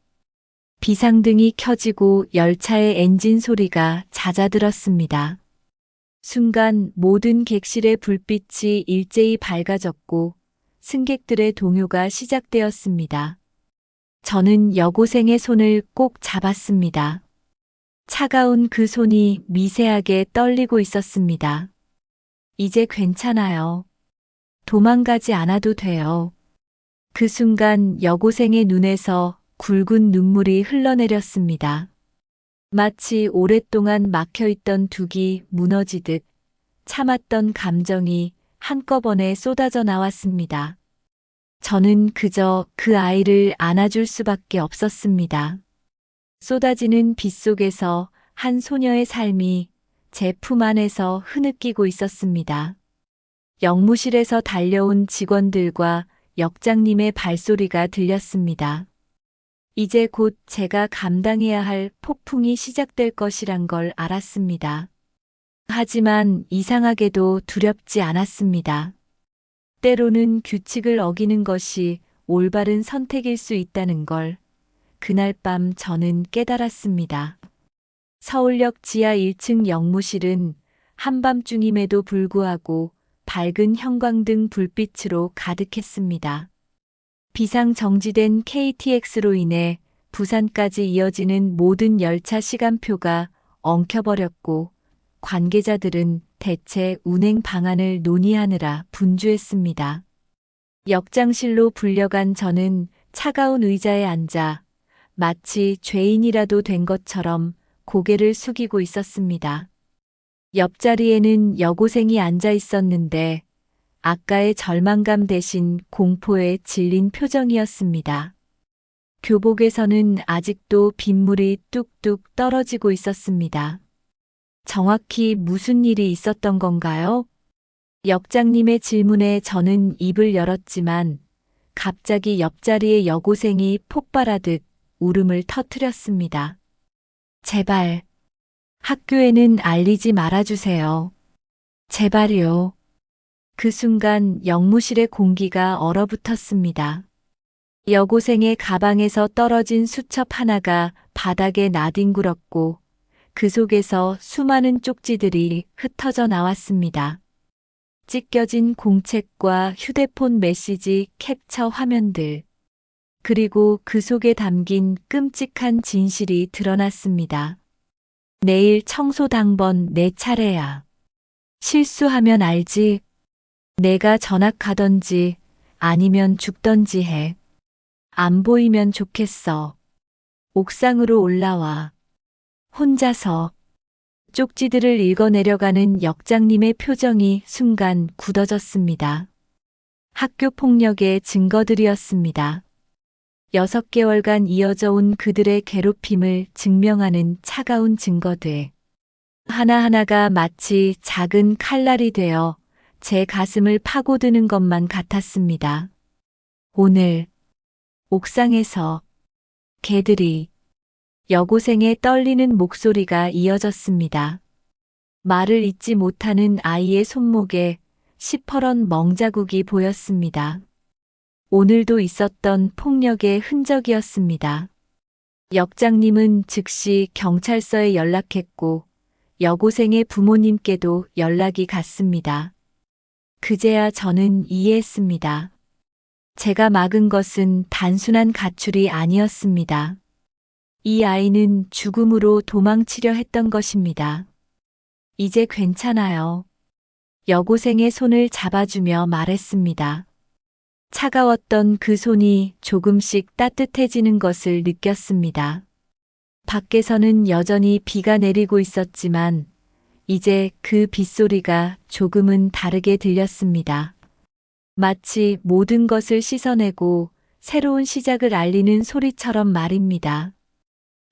비상등이 켜지고 열차의 엔진 소리가 잦아들었습니다. 순간 모든 객실의 불빛이 일제히 밝아졌고 승객들의 동요가 시작되었습니다. 저는 여고생의 손을 꼭 잡았습니다. 차가운 그 손이 미세하게 떨리고 있었습니다. 이제 괜찮아요. 도망가지 않아도 돼요. 그 순간 여고생의 눈에서 굵은 눈물이 흘러내렸습니다. 마치 오랫동안 막혀있던 둑이 무너지듯 참았던 감정이 한꺼번에 쏟아져 나왔습니다. 저는 그저 그 아이를 안아줄 수밖에 없었습니다. 쏟아지는 빛 속에서 한 소녀의 삶이 제 품 안에서 흐느끼고 있었습니다. 역무실에서 달려온 직원들과 역장님의 발소리가 들렸습니다. 이제 곧 제가 감당해야 할 폭풍이 시작될 것이란 걸 알았습니다. 하지만 이상하게도 두렵지 않았습니다. 때로는 규칙을 어기는 것이 올바른 선택일 수 있다는 걸 그날 밤 저는 깨달았습니다. 서울역 지하 1층 역무실은 한밤중임에도 불구하고 밝은 형광등 불빛으로 가득했습니다. 비상 정지된 KTX로 인해 부산까지 이어지는 모든 열차 시간표가 엉켜버렸고 관계자들은 대체 운행 방안을 논의하느라 분주했습니다. 역장실로 불려간 저는 차가운 의자에 앉아 마치 죄인이라도 된 것처럼 고개를 숙이고 있었습니다. 옆자리에는 여고생이 앉아 있었는데 아까의 절망감 대신 공포에 질린 표정이었습니다. 교복에서는 아직도 빗물이 뚝뚝 떨어지고 있었습니다. 정확히 무슨 일이 있었던 건가요? 역장님의 질문에 저는 입을 열었지만 갑자기 옆자리의 여고생이 폭발하듯 울음을 터뜨렸습니다. 제발, 학교에는 알리지 말아주세요. 제발요. 그 순간 역무실의 공기가 얼어붙었습니다. 여고생의 가방에서 떨어진 수첩 하나가 바닥에 나뒹굴었고 그 속에서 수많은 쪽지들이 흩어져 나왔습니다. 찢겨진 공책과 휴대폰 메시지 캡처 화면들, 그리고 그 속에 담긴 끔찍한 진실이 드러났습니다. 내일 청소 당번 내 차례야. 실수하면 알지. 내가 전학 가던지 아니면 죽던지 해. 안 보이면 좋겠어. 옥상으로 올라와. 혼자서. 쪽지들을 읽어내려가는 역장님의 표정이 순간 굳어졌습니다. 학교 폭력의 증거들이었습니다. 6개월간 이어져 온 그들의 괴롭힘을 증명하는 차가운 증거들. 하나하나가 마치 작은 칼날이 되어 제 가슴을 파고드는 것만 같았습니다. 오늘 옥상에서 개들이 여고생의 떨리는 목소리가 이어졌습니다. 말을 잇지 못하는 아이의 손목에 시퍼런 멍자국이 보였습니다. 오늘도 있었던 폭력의 흔적이었습니다. 역장님은 즉시 경찰서에 연락했고 여고생의 부모님께도 연락이 갔습니다. 그제야 저는 이해했습니다. 제가 막은 것은 단순한 가출이 아니었습니다. 이 아이는 죽음으로 도망치려 했던 것입니다. 이제 괜찮아요. 여고생의 손을 잡아주며 말했습니다. 차가웠던 그 손이 조금씩 따뜻해지는 것을 느꼈습니다. 밖에서는 여전히 비가 내리고 있었지만 이제 그 빗소리가 조금은 다르게 들렸습니다. 마치 모든 것을 씻어내고 새로운 시작을 알리는 소리처럼 말입니다.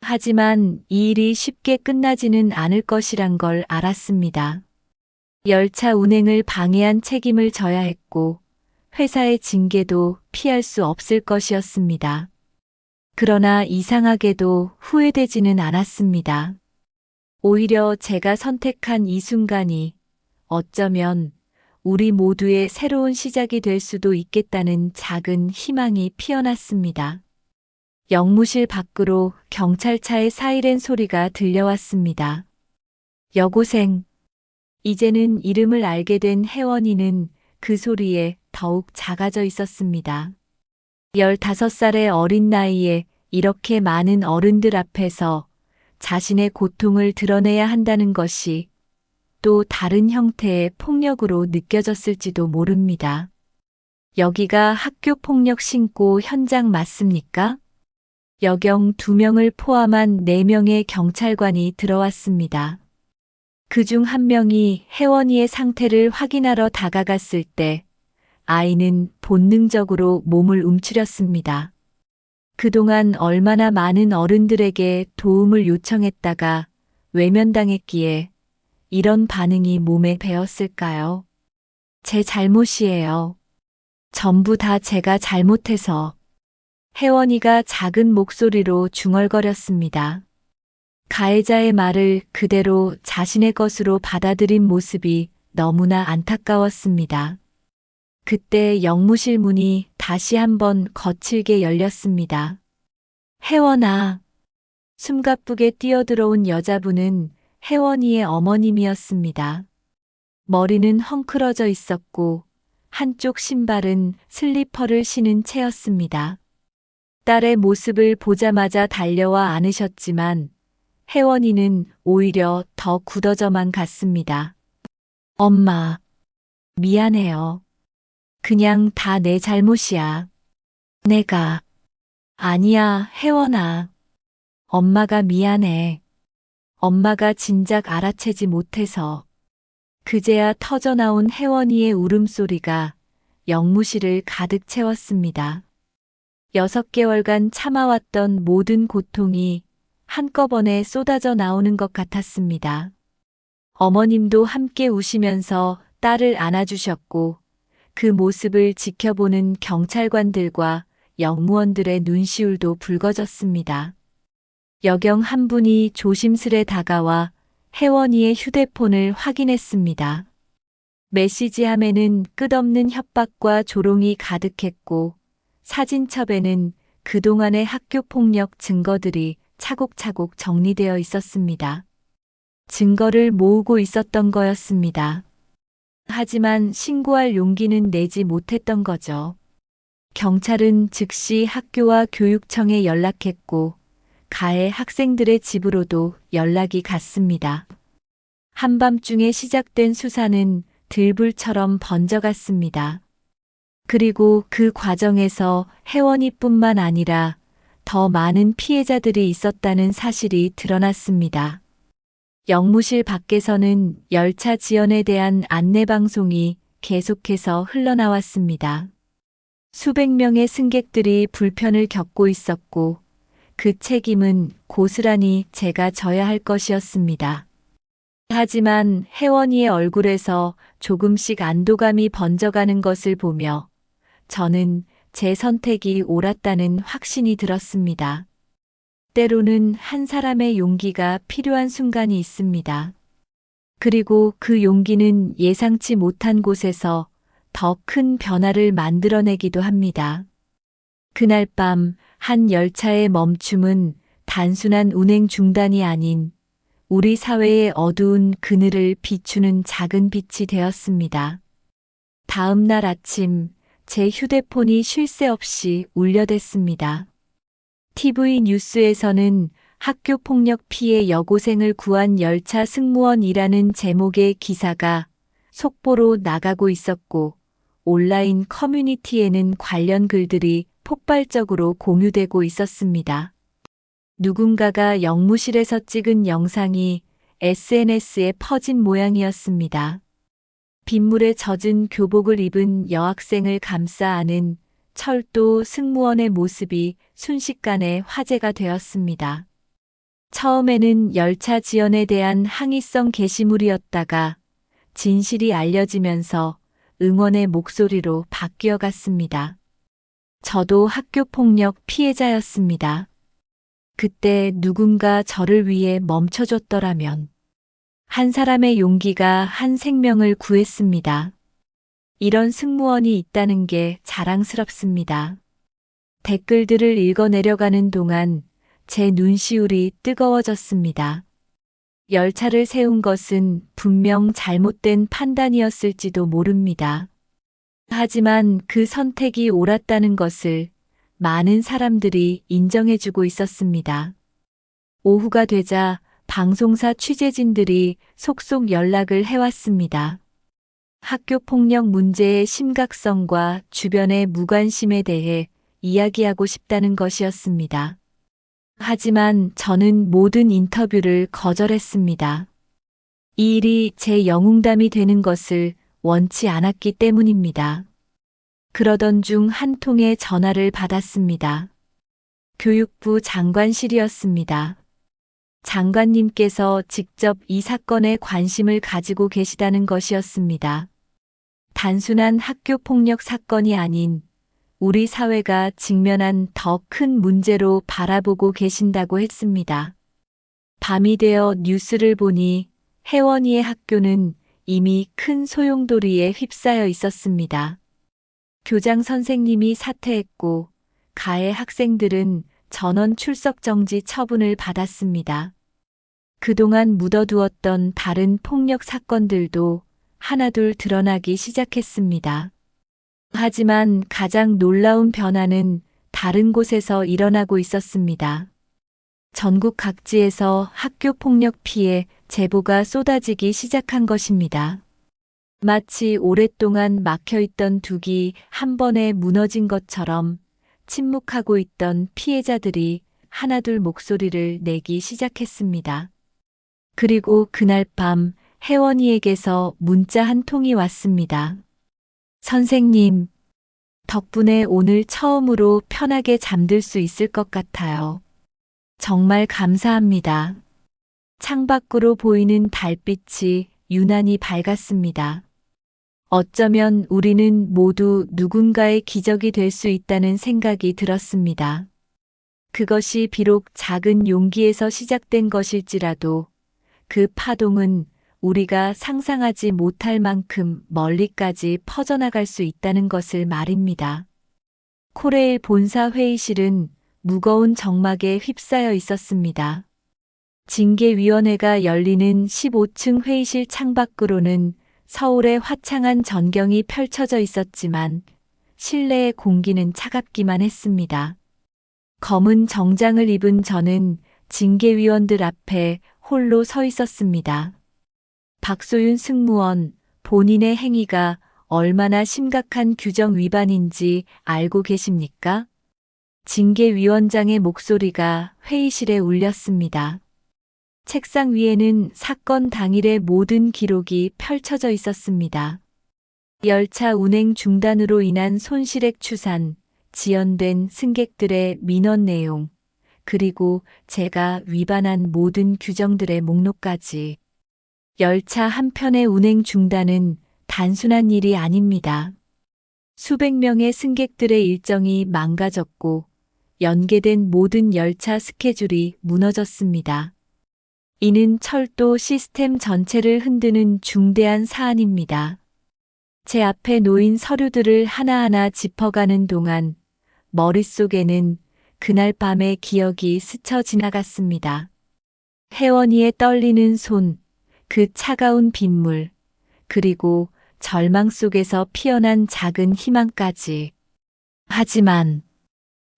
하지만 이 일이 쉽게 끝나지는 않을 것이란 걸 알았습니다. 열차 운행을 방해한 책임을 져야 했고 회사의 징계도 피할 수 없을 것이었습니다. 그러나 이상하게도 후회되지는 않았습니다. 오히려 제가 선택한 이 순간이 어쩌면 우리 모두의 새로운 시작이 될 수도 있겠다는 작은 희망이 피어났습니다. 영무실 밖으로 경찰차의 사이렌 소리가 들려왔습니다. 여고생. 이제는 이름을 알게 된 혜원이는 그 소리에 더욱 작아져 있었습니다. 15살의 어린 나이에 이렇게 많은 어른들 앞에서 자신의 고통을 드러내야 한다는 것이 또 다른 형태의 폭력으로 느껴졌을지도 모릅니다. 여기가 학교 폭력 신고 현장 맞습니까? 여경 2명을 포함한 4명의 경찰관이 들어왔습니다. 그중 1명이 혜원이의 상태를 확인하러 다가갔을 때 아이는 본능적으로 몸을 움츠렸습니다. 그동안 얼마나 많은 어른들에게 도움을 요청했다가 외면당했기에 이런 반응이 몸에 배었을까요? 제 잘못이에요. 전부 다 제가 잘못해서. 혜원이가 작은 목소리로 중얼거렸습니다. 가해자의 말을 그대로 자신의 것으로 받아들인 모습이 너무나 안타까웠습니다. 그때 영무실 문이 다시 한번 거칠게 열렸습니다. 혜원아. 숨가쁘게 뛰어들어온 여자분은 혜원이의 어머님이었습니다. 머리는 헝클어져 있었고 한쪽 신발은 슬리퍼를 신은 채였습니다. 딸의 모습을 보자마자 달려와 안으셨지만 혜원이는 오히려 더 굳어져만 갔습니다. 엄마, 미안해요. 그냥 다 내 잘못이야. 내가. 아니야, 혜원아. 엄마가 미안해. 엄마가 진작 알아채지 못해서. 그제야 터져나온 혜원이의 울음소리가 영무실을 가득 채웠습니다. 6개월간 참아왔던 모든 고통이 한꺼번에 쏟아져 나오는 것 같았습니다. 어머님도 함께 우시면서 딸을 안아주셨고 그 모습을 지켜보는 경찰관들과 영무원들의 눈시울도 붉어졌습니다. 여경 한 분이 조심스레 다가와 혜원이의 휴대폰을 확인했습니다. 메시지함에는 끝없는 협박과 조롱이 가득했고 사진첩에는 그동안의 학교폭력 증거들이 차곡차곡 정리되어 있었습니다. 증거를 모으고 있었던 거였습니다. 하지만 신고할 용기는 내지 못했던 거죠. 경찰은 즉시 학교와 교육청에 연락했고 가해 학생들의 집으로도 연락이 갔습니다. 한밤중에 시작된 수사는 들불처럼 번져갔습니다. 그리고 그 과정에서 혜원이뿐만 아니라 더 많은 피해자들이 있었다는 사실이 드러났습니다. 영무실 밖에서는 열차 지연에 대한 안내방송이 계속해서 흘러나왔습니다. 수백 명의 승객들이 불편을 겪고 있었고 그 책임은 고스란히 제가 져야 할 것이었습니다. 하지만 혜원이의 얼굴에서 조금씩 안도감이 번져가는 것을 보며 저는 제 선택이 옳았다는 확신이 들었습니다. 때로는 한 사람의 용기가 필요한 순간이 있습니다. 그리고 그 용기는 예상치 못한 곳에서 더 큰 변화를 만들어내기도 합니다. 그날 밤 한 열차의 멈춤은 단순한 운행 중단이 아닌 우리 사회의 어두운 그늘을 비추는 작은 빛이 되었습니다. 다음 날 아침 제 휴대폰이 쉴 새 없이 울려댔습니다. TV 뉴스에서는 학교 폭력 피해 여고생을 구한 열차 승무원이라는 제목의 기사가 속보로 나가고 있었고 온라인 커뮤니티에는 관련 글들이 폭발적으로 공유되고 있었습니다. 누군가가 영무실에서 찍은 영상이 SNS에 퍼진 모양이었습니다. 빗물에 젖은 교복을 입은 여학생을 감싸 안은 철도 승무원의 모습이 순식간에 화제가 되었습니다. 처음에는 열차 지연에 대한 항의성 게시물이었다가 진실이 알려지면서 응원의 목소리로 바뀌어 갔습니다. 저도 학교폭력 피해자였습니다. 그때 누군가 저를 위해 멈춰줬더라면 한 사람의 용기가 한 생명을 구했습니다. 이런 승무원이 있다는 게 자랑스럽습니다. 댓글들을 읽어 내려가는 동안 제 눈시울이 뜨거워졌습니다. 열차를 세운 것은 분명 잘못된 판단이었을지도 모릅니다. 하지만 그 선택이 옳았다는 것을 많은 사람들이 인정해주고 있었습니다. 오후가 되자 방송사 취재진들이 속속 연락을 해왔습니다. 학교 폭력 문제의 심각성과 주변의 무관심에 대해 이야기하고 싶다는 것이었습니다. 하지만 저는 모든 인터뷰를 거절했습니다. 이 일이 제 영웅담이 되는 것을 원치 않았기 때문입니다. 그러던 중 한 통의 전화를 받았습니다. 교육부 장관실이었습니다. 장관님께서 직접 이 사건에 관심을 가지고 계시다는 것이었습니다. 단순한 학교 폭력 사건이 아닌 우리 사회가 직면한 더 큰 문제로 바라보고 계신다고 했습니다. 밤이 되어 뉴스를 보니 혜원이의 학교는 이미 큰 소용돌이에 휩싸여 있었습니다. 교장 선생님이 사퇴했고 가해 학생들은 전원 출석 정지 처분을 받았습니다. 그동안 묻어두었던 다른 폭력 사건들도 하나둘 드러나기 시작했습니다. 하지만 가장 놀라운 변화는 다른 곳에서 일어나고 있었습니다. 전국 각지에서 학교 폭력 피해 제보가 쏟아지기 시작한 것입니다. 마치 오랫동안 막혀있던 둑이 한 번에 무너진 것처럼 침묵하고 있던 피해자들이 하나둘 목소리를 내기 시작했습니다. 그리고 그날 밤 혜원이에게서 문자 한 통이 왔습니다. 선생님, 덕분에 오늘 처음으로 편하게 잠들 수 있을 것 같아요. 정말 감사합니다. 창밖으로 보이는 달빛이 유난히 밝았습니다. 어쩌면 우리는 모두 누군가의 기적이 될 수 있다는 생각이 들었습니다. 그것이 비록 작은 용기에서 시작된 것일지라도 그 파동은 우리가 상상하지 못할 만큼 멀리까지 퍼져나갈 수 있다는 것을 말입니다. 코레일 본사 회의실은 무거운 정막에 휩싸여 있었습니다. 징계위원회가 열리는 15층 회의실 창밖으로는 서울의 화창한 전경이 펼쳐져 있었지만 실내의 공기는 차갑기만 했습니다. 검은 정장을 입은 저는 징계위원들 앞에 홀로 서 있었습니다. 박소윤 승무원, 본인의 행위가 얼마나 심각한 규정 위반인지 알고 계십니까? 징계위원장의 목소리가 회의실에 울렸습니다. 책상 위에는 사건 당일의 모든 기록이 펼쳐져 있었습니다. 열차 운행 중단으로 인한 손실액 추산, 지연된 승객들의 민원 내용, 그리고 제가 위반한 모든 규정들의 목록까지. 열차 한 편의 운행 중단은 단순한 일이 아닙니다. 수백 명의 승객들의 일정이 망가졌고 연계된 모든 열차 스케줄이 무너졌습니다. 이는 철도 시스템 전체를 흔드는 중대한 사안입니다. 제 앞에 놓인 서류들을 하나하나 짚어가는 동안 머릿속에는 그날 밤의 기억이 스쳐 지나갔습니다. 혜원이의 떨리는 손, 그 차가운 빗물, 그리고 절망 속에서 피어난 작은 희망까지. 하지만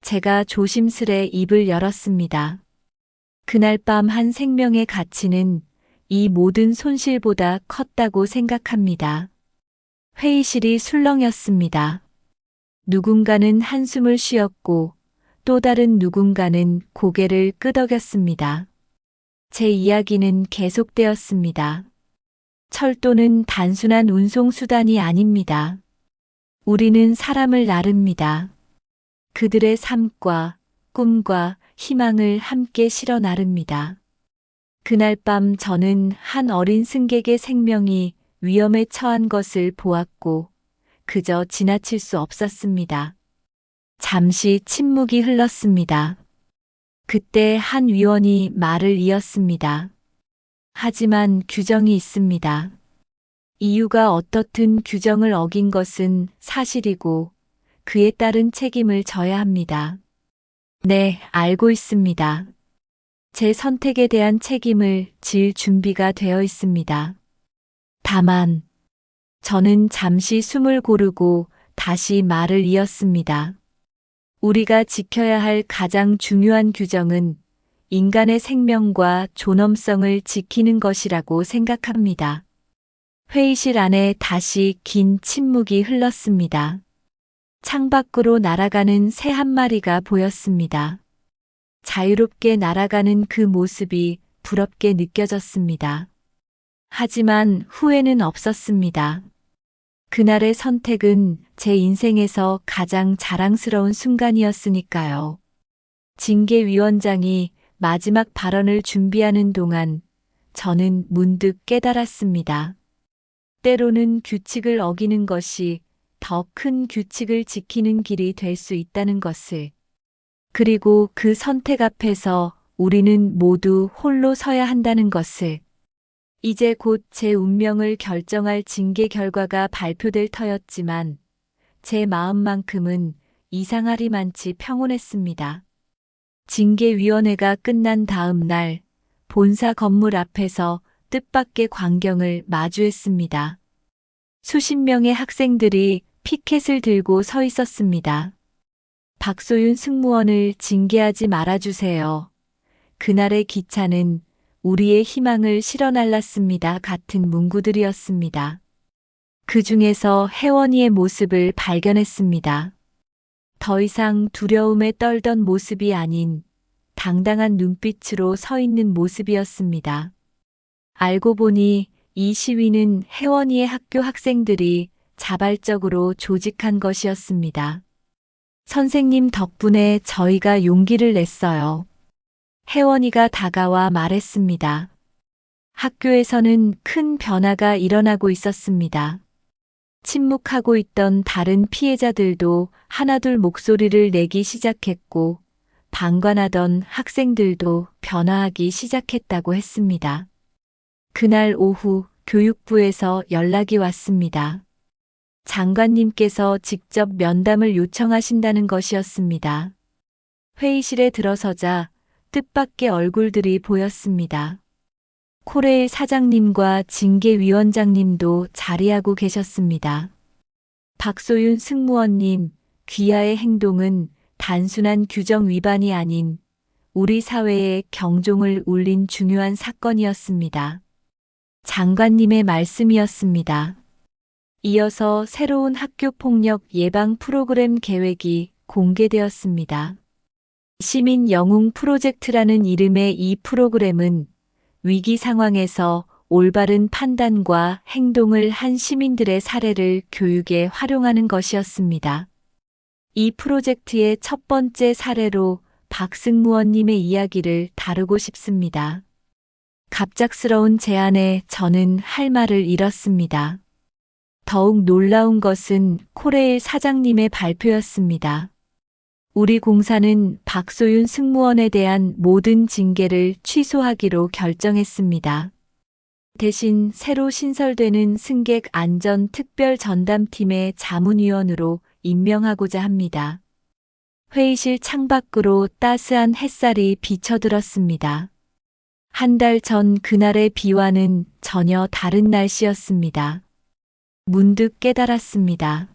제가 조심스레 입을 열었습니다. 그날 밤 한 생명의 가치는 이 모든 손실보다 컸다고 생각합니다. 회의실이 술렁였습니다. 누군가는 한숨을 쉬었고 또 다른 누군가는 고개를 끄덕였습니다. 제 이야기는 계속되었습니다. 철도는 단순한 운송수단이 아닙니다. 우리는 사람을 나릅니다. 그들의 삶과 꿈과 희망을 함께 실어 나릅니다. 그날 밤 저는 한 어린 승객의 생명이 위험에 처한 것을 보았고 그저 지나칠 수 없었습니다. 잠시 침묵이 흘렀습니다. 그때 한 위원이 말을 이었습니다. 하지만 규정이 있습니다. 이유가 어떻든 규정을 어긴 것은 사실이고 그에 따른 책임을 져야 합니다. 네, 알고 있습니다. 제 선택에 대한 책임을 질 준비가 되어 있습니다. 다만, 저는 잠시 숨을 고르고 다시 말을 이었습니다. 우리가 지켜야 할 가장 중요한 규정은 인간의 생명과 존엄성을 지키는 것이라고 생각합니다. 회의실 안에 다시 긴 침묵이 흘렀습니다. 창밖으로 날아가는 새 한 마리가 보였습니다. 자유롭게 날아가는 그 모습이 부럽게 느껴졌습니다. 하지만 후회는 없었습니다. 그날의 선택은 제 인생에서 가장 자랑스러운 순간이었으니까요. 징계위원장이 마지막 발언을 준비하는 동안 저는 문득 깨달았습니다. 때로는 규칙을 어기는 것이 더 큰 규칙을 지키는 길이 될 수 있다는 것을. 그리고 그 선택 앞에서 우리는 모두 홀로 서야 한다는 것을. 이제 곧 제 운명을 결정할 징계 결과가 발표될 터였지만 제 마음만큼은 이상하리만치 평온했습니다. 징계위원회가 끝난 다음 날 본사 건물 앞에서 뜻밖의 광경을 마주했습니다. 수십 명의 학생들이 피켓을 들고 서 있었습니다. 박소윤 승무원을 징계하지 말아주세요. 그날의 기차는 우리의 희망을 실어날랐습니다. 같은 문구들이었습니다. 그 중에서 혜원이의 모습을 발견했습니다. 더 이상 두려움에 떨던 모습이 아닌 당당한 눈빛으로 서 있는 모습이었습니다. 알고 보니 이 시위는 혜원이의 학교 학생들이 자발적으로 조직한 것이었습니다. 선생님 덕분에 저희가 용기를 냈어요. 혜원이가 다가와 말했습니다. 학교에서는 큰 변화가 일어나고 있었습니다. 침묵하고 있던 다른 피해자들도 하나둘 목소리를 내기 시작했고 방관하던 학생들도 변화하기 시작했다고 했습니다. 그날 오후 교육부에서 연락이 왔습니다. 장관님께서 직접 면담을 요청하신다는 것이었습니다. 회의실에 들어서자 뜻밖의 얼굴들이 보였습니다. 코레일 사장님과 징계위원장님도 자리하고 계셨습니다. 박소윤 승무원님, 귀하의 행동은 단순한 규정 위반이 아닌 우리 사회의 경종을 울린 중요한 사건이었습니다. 장관님의 말씀이었습니다. 이어서 새로운 학교폭력 예방 프로그램 계획이 공개되었습니다. 시민 영웅 프로젝트라는 이름의 이 프로그램은 위기 상황에서 올바른 판단과 행동을 한 시민들의 사례를 교육에 활용하는 것이었습니다. 이 프로젝트의 첫 번째 사례로 박승무원님의 이야기를 다루고 싶습니다. 갑작스러운 제안에 저는 할 말을 잃었습니다. 더욱 놀라운 것은 코레일 사장님의 발표였습니다. 우리 공사는 박소윤 승무원에 대한 모든 징계를 취소하기로 결정했습니다. 대신 새로 신설되는 승객 안전 특별 전담팀의 자문위원으로 임명하고자 합니다. 회의실 창밖으로 따스한 햇살이 비쳐들었습니다. 한 달 전 그날의 비와는 전혀 다른 날씨였습니다. 문득 깨달았습니다.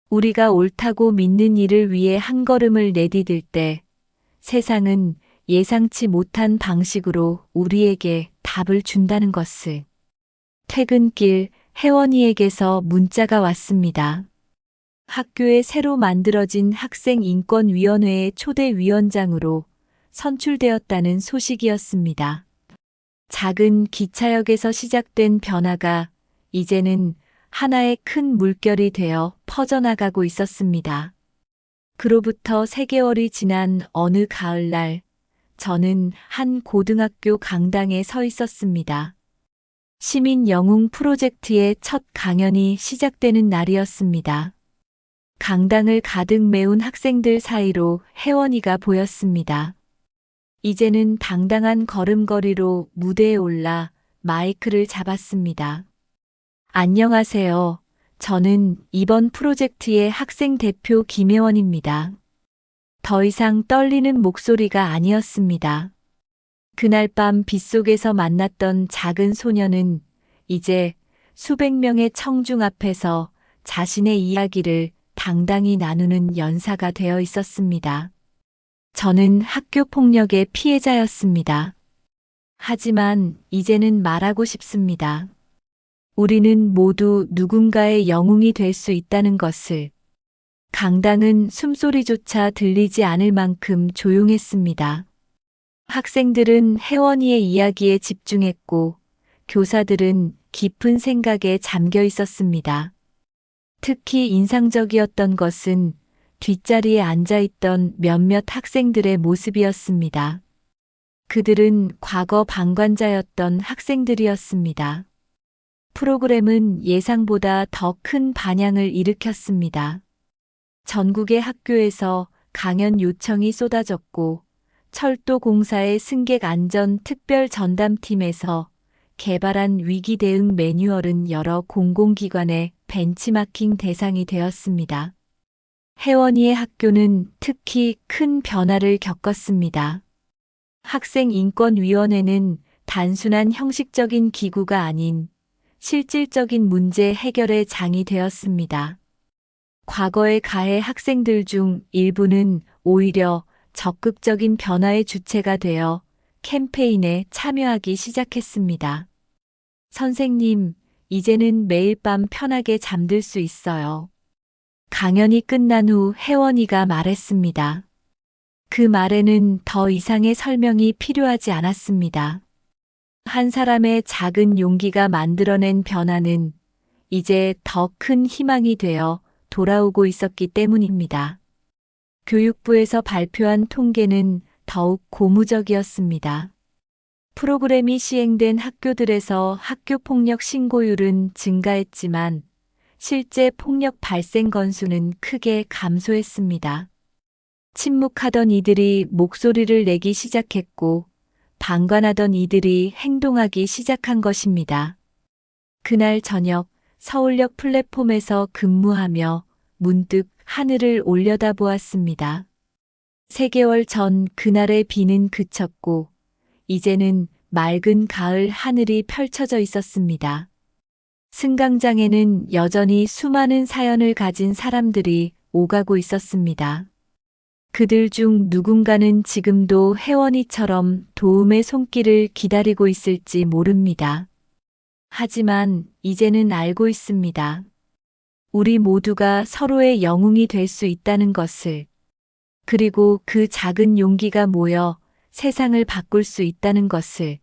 우리가 옳다고 믿는 일을 위해 한 걸음을 내디딜 때 세상은 예상치 못한 방식으로 우리에게 답을 준다는 것을. 퇴근길 혜원이에게서 문자가 왔습니다. 학교에 새로 만들어진 학생인권위원회의 초대위원장으로 선출되었다는 소식이었습니다. 작은 기차역에서 시작된 변화가 이제는 하나의 큰 물결이 되어 퍼져나가고 있었습니다. 그로부터 3개월이 지난 어느 가을날, 저는 한 고등학교 강당에 서 있었습니다. 시민 영웅 프로젝트의 첫 강연이 시작되는 날이었습니다. 강당을 가득 메운 학생들 사이로 혜원이가 보였습니다. 이제는 당당한 걸음걸이로 무대에 올라 마이크를 잡았습니다. 안녕하세요. 저는 이번 프로젝트의 학생 대표 김혜원입니다. 더 이상 떨리는 목소리가 아니었습니다. 그날 밤 빗속에서 만났던 작은 소녀는 이제 수백 명의 청중 앞에서 자신의 이야기를 당당히 나누는 연사가 되어 있었습니다. 저는 학교 폭력의 피해자였습니다. 하지만 이제는 말하고 싶습니다. 우리는 모두 누군가의 영웅이 될 수 있다는 것을. 강당은 숨소리조차 들리지 않을 만큼 조용했습니다. 학생들은 혜원이의 이야기에 집중했고, 교사들은 깊은 생각에 잠겨 있었습니다. 특히 인상적이었던 것은 뒷자리에 앉아있던 몇몇 학생들의 모습이었습니다. 그들은 과거 방관자였던 학생들이었습니다. 프로그램은 예상보다 더 큰 반향을 일으켰습니다. 전국의 학교에서 강연 요청이 쏟아졌고, 철도공사의 승객 안전 특별 전담팀에서 개발한 위기 대응 매뉴얼은 여러 공공기관의 벤치마킹 대상이 되었습니다. 혜원이의 학교는 특히 큰 변화를 겪었습니다. 학생인권위원회는 단순한 형식적인 기구가 아닌 실질적인 문제 해결의 장이 되었습니다. 과거의 가해 학생들 중 일부는 오히려 적극적인 변화의 주체가 되어 캠페인에 참여하기 시작했습니다. 선생님, 이제는 매일 밤 편하게 잠들 수 있어요. 강연이 끝난 후 혜원이가 말했습니다. 그 말에는 더 이상의 설명이 필요하지 않았습니다. 한 사람의 작은 용기가 만들어낸 변화는 이제 더 큰 희망이 되어 돌아오고 있었기 때문입니다. 교육부에서 발표한 통계는 더욱 고무적이었습니다. 프로그램이 시행된 학교들에서 학교폭력 신고율은 증가했지만 실제 폭력 발생 건수는 크게 감소했습니다. 침묵하던 이들이 목소리를 내기 시작했고 방관하던 이들이 행동하기 시작한 것입니다. 그날 저녁 서울역 플랫폼에서 근무하며 문득 하늘을 올려다보았습니다. 3개월 전 그날의 비는 그쳤고 이제는 맑은 가을 하늘이 펼쳐져 있었습니다. 승강장에는 여전히 수많은 사연을 가진 사람들이 오가고 있었습니다. 그들 중 누군가는 지금도 혜원이처럼 도움의 손길을 기다리고 있을지 모릅니다. 하지만 이제는 알고 있습니다. 우리 모두가 서로의 영웅이 될 수 있다는 것을, 그리고 그 작은 용기가 모여 세상을 바꿀 수 있다는 것을.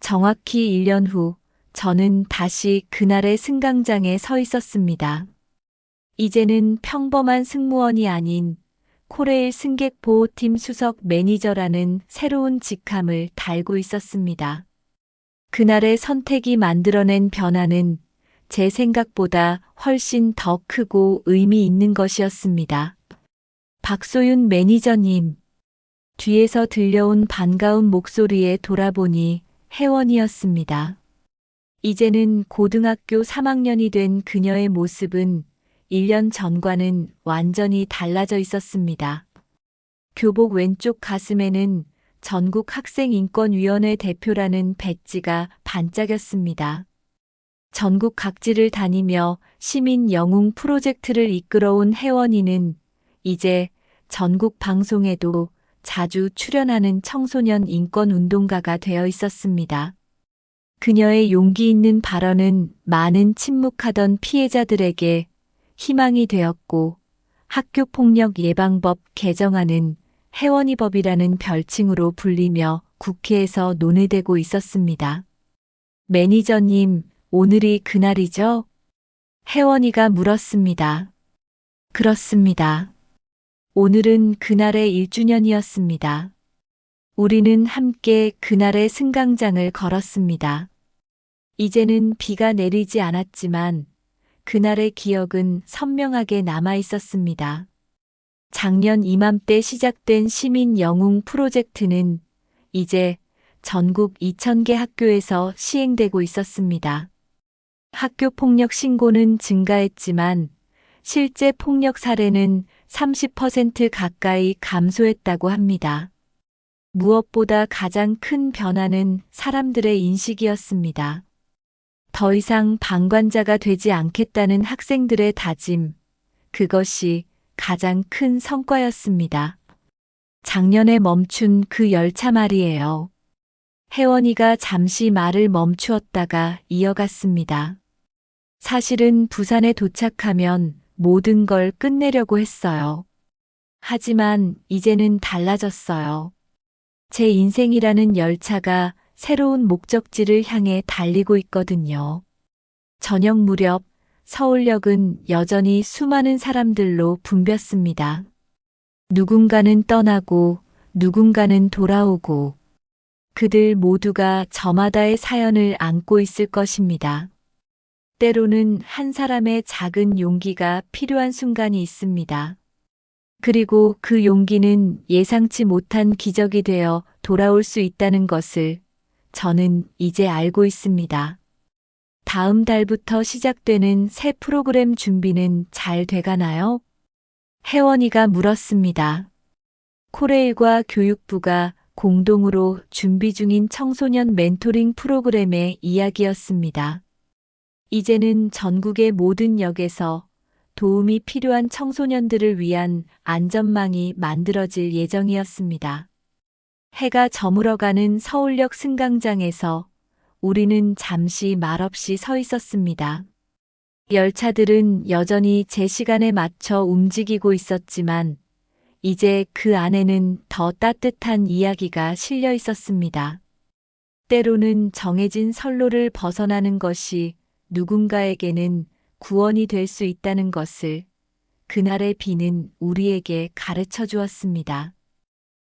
정확히 1년 후 저는 다시 그날의 승강장에 서 있었습니다. 이제는 평범한 승무원이 아닌 코레일 승객 보호팀 수석 매니저라는 새로운 직함을 달고 있었습니다. 그날의 선택이 만들어낸 변화는 제 생각보다 훨씬 더 크고 의미 있는 것이었습니다. 박소윤 매니저님. 뒤에서 들려온 반가운 목소리에 돌아보니 혜원이었습니다. 이제는 고등학교 3학년이 된 그녀의 모습은 1년 전과는 완전히 달라져 있었습니다. 교복 왼쪽 가슴에는 전국학생인권위원회 대표라는 배지가 반짝였습니다. 전국 각지를 다니며 시민 영웅 프로젝트를 이끌어온 혜원이는 이제 전국 방송에도 자주 출연하는 청소년 인권 운동가가 되어 있었습니다. 그녀의 용기 있는 발언은 많은 침묵하던 피해자들에게 희망이 되었고 학교폭력 예방법 개정안은 혜원이법이라는 별칭으로 불리며 국회에서 논의되고 있었습니다. 매니저님, 오늘이 그날이죠? 혜원이가 물었습니다. 그렇습니다. 오늘은 그날의 1주년이었습니다. 우리는 함께 그날의 승강장을 걸었습니다. 이제는 비가 내리지 않았지만 그날의 기억은 선명하게 남아 있었습니다. 작년 이맘때 시작된 시민 영웅 프로젝트는 이제 전국 2,000개 학교에서 시행되고 있었습니다. 학교 폭력 신고는 증가했지만 실제 폭력 사례는 30% 가까이 감소했다고 합니다. 무엇보다 가장 큰 변화는 사람들의 인식이었습니다. 더 이상 방관자가 되지 않겠다는 학생들의 다짐, 그것이 가장 큰 성과였습니다. 작년에 멈춘 그 열차 말이에요. 혜원이가 잠시 말을 멈추었다가 이어갔습니다. 사실은 부산에 도착하면 모든 걸 끝내려고 했어요. 하지만 이제는 달라졌어요. 제 인생이라는 열차가 새로운 목적지를 향해 달리고 있거든요. 저녁 무렵 서울역은 여전히 수많은 사람들로 붐볐습니다. 누군가는 떠나고 누군가는 돌아오고 그들 모두가 저마다의 사연을 안고 있을 것입니다. 때로는 한 사람의 작은 용기가 필요한 순간이 있습니다. 그리고 그 용기는 예상치 못한 기적이 되어 돌아올 수 있다는 것을 저는 이제 알고 있습니다. 다음 달부터 시작되는 새 프로그램 준비는 잘 돼가나요? 혜원이가 물었습니다. 코레일과 교육부가 공동으로 준비 중인 청소년 멘토링 프로그램의 이야기였습니다. 이제는 전국의 모든 역에서 도움이 필요한 청소년들을 위한 안전망이 만들어질 예정이었습니다. 해가 저물어가는 서울역 승강장에서 우리는 잠시 말없이 서 있었습니다. 열차들은 여전히 제 시간에 맞춰 움직이고 있었지만 이제 그 안에는 더 따뜻한 이야기가 실려 있었습니다. 때로는 정해진 선로를 벗어나는 것이 누군가에게는 구원이 될 수 있다는 것을 그날의 비는 우리에게 가르쳐 주었습니다.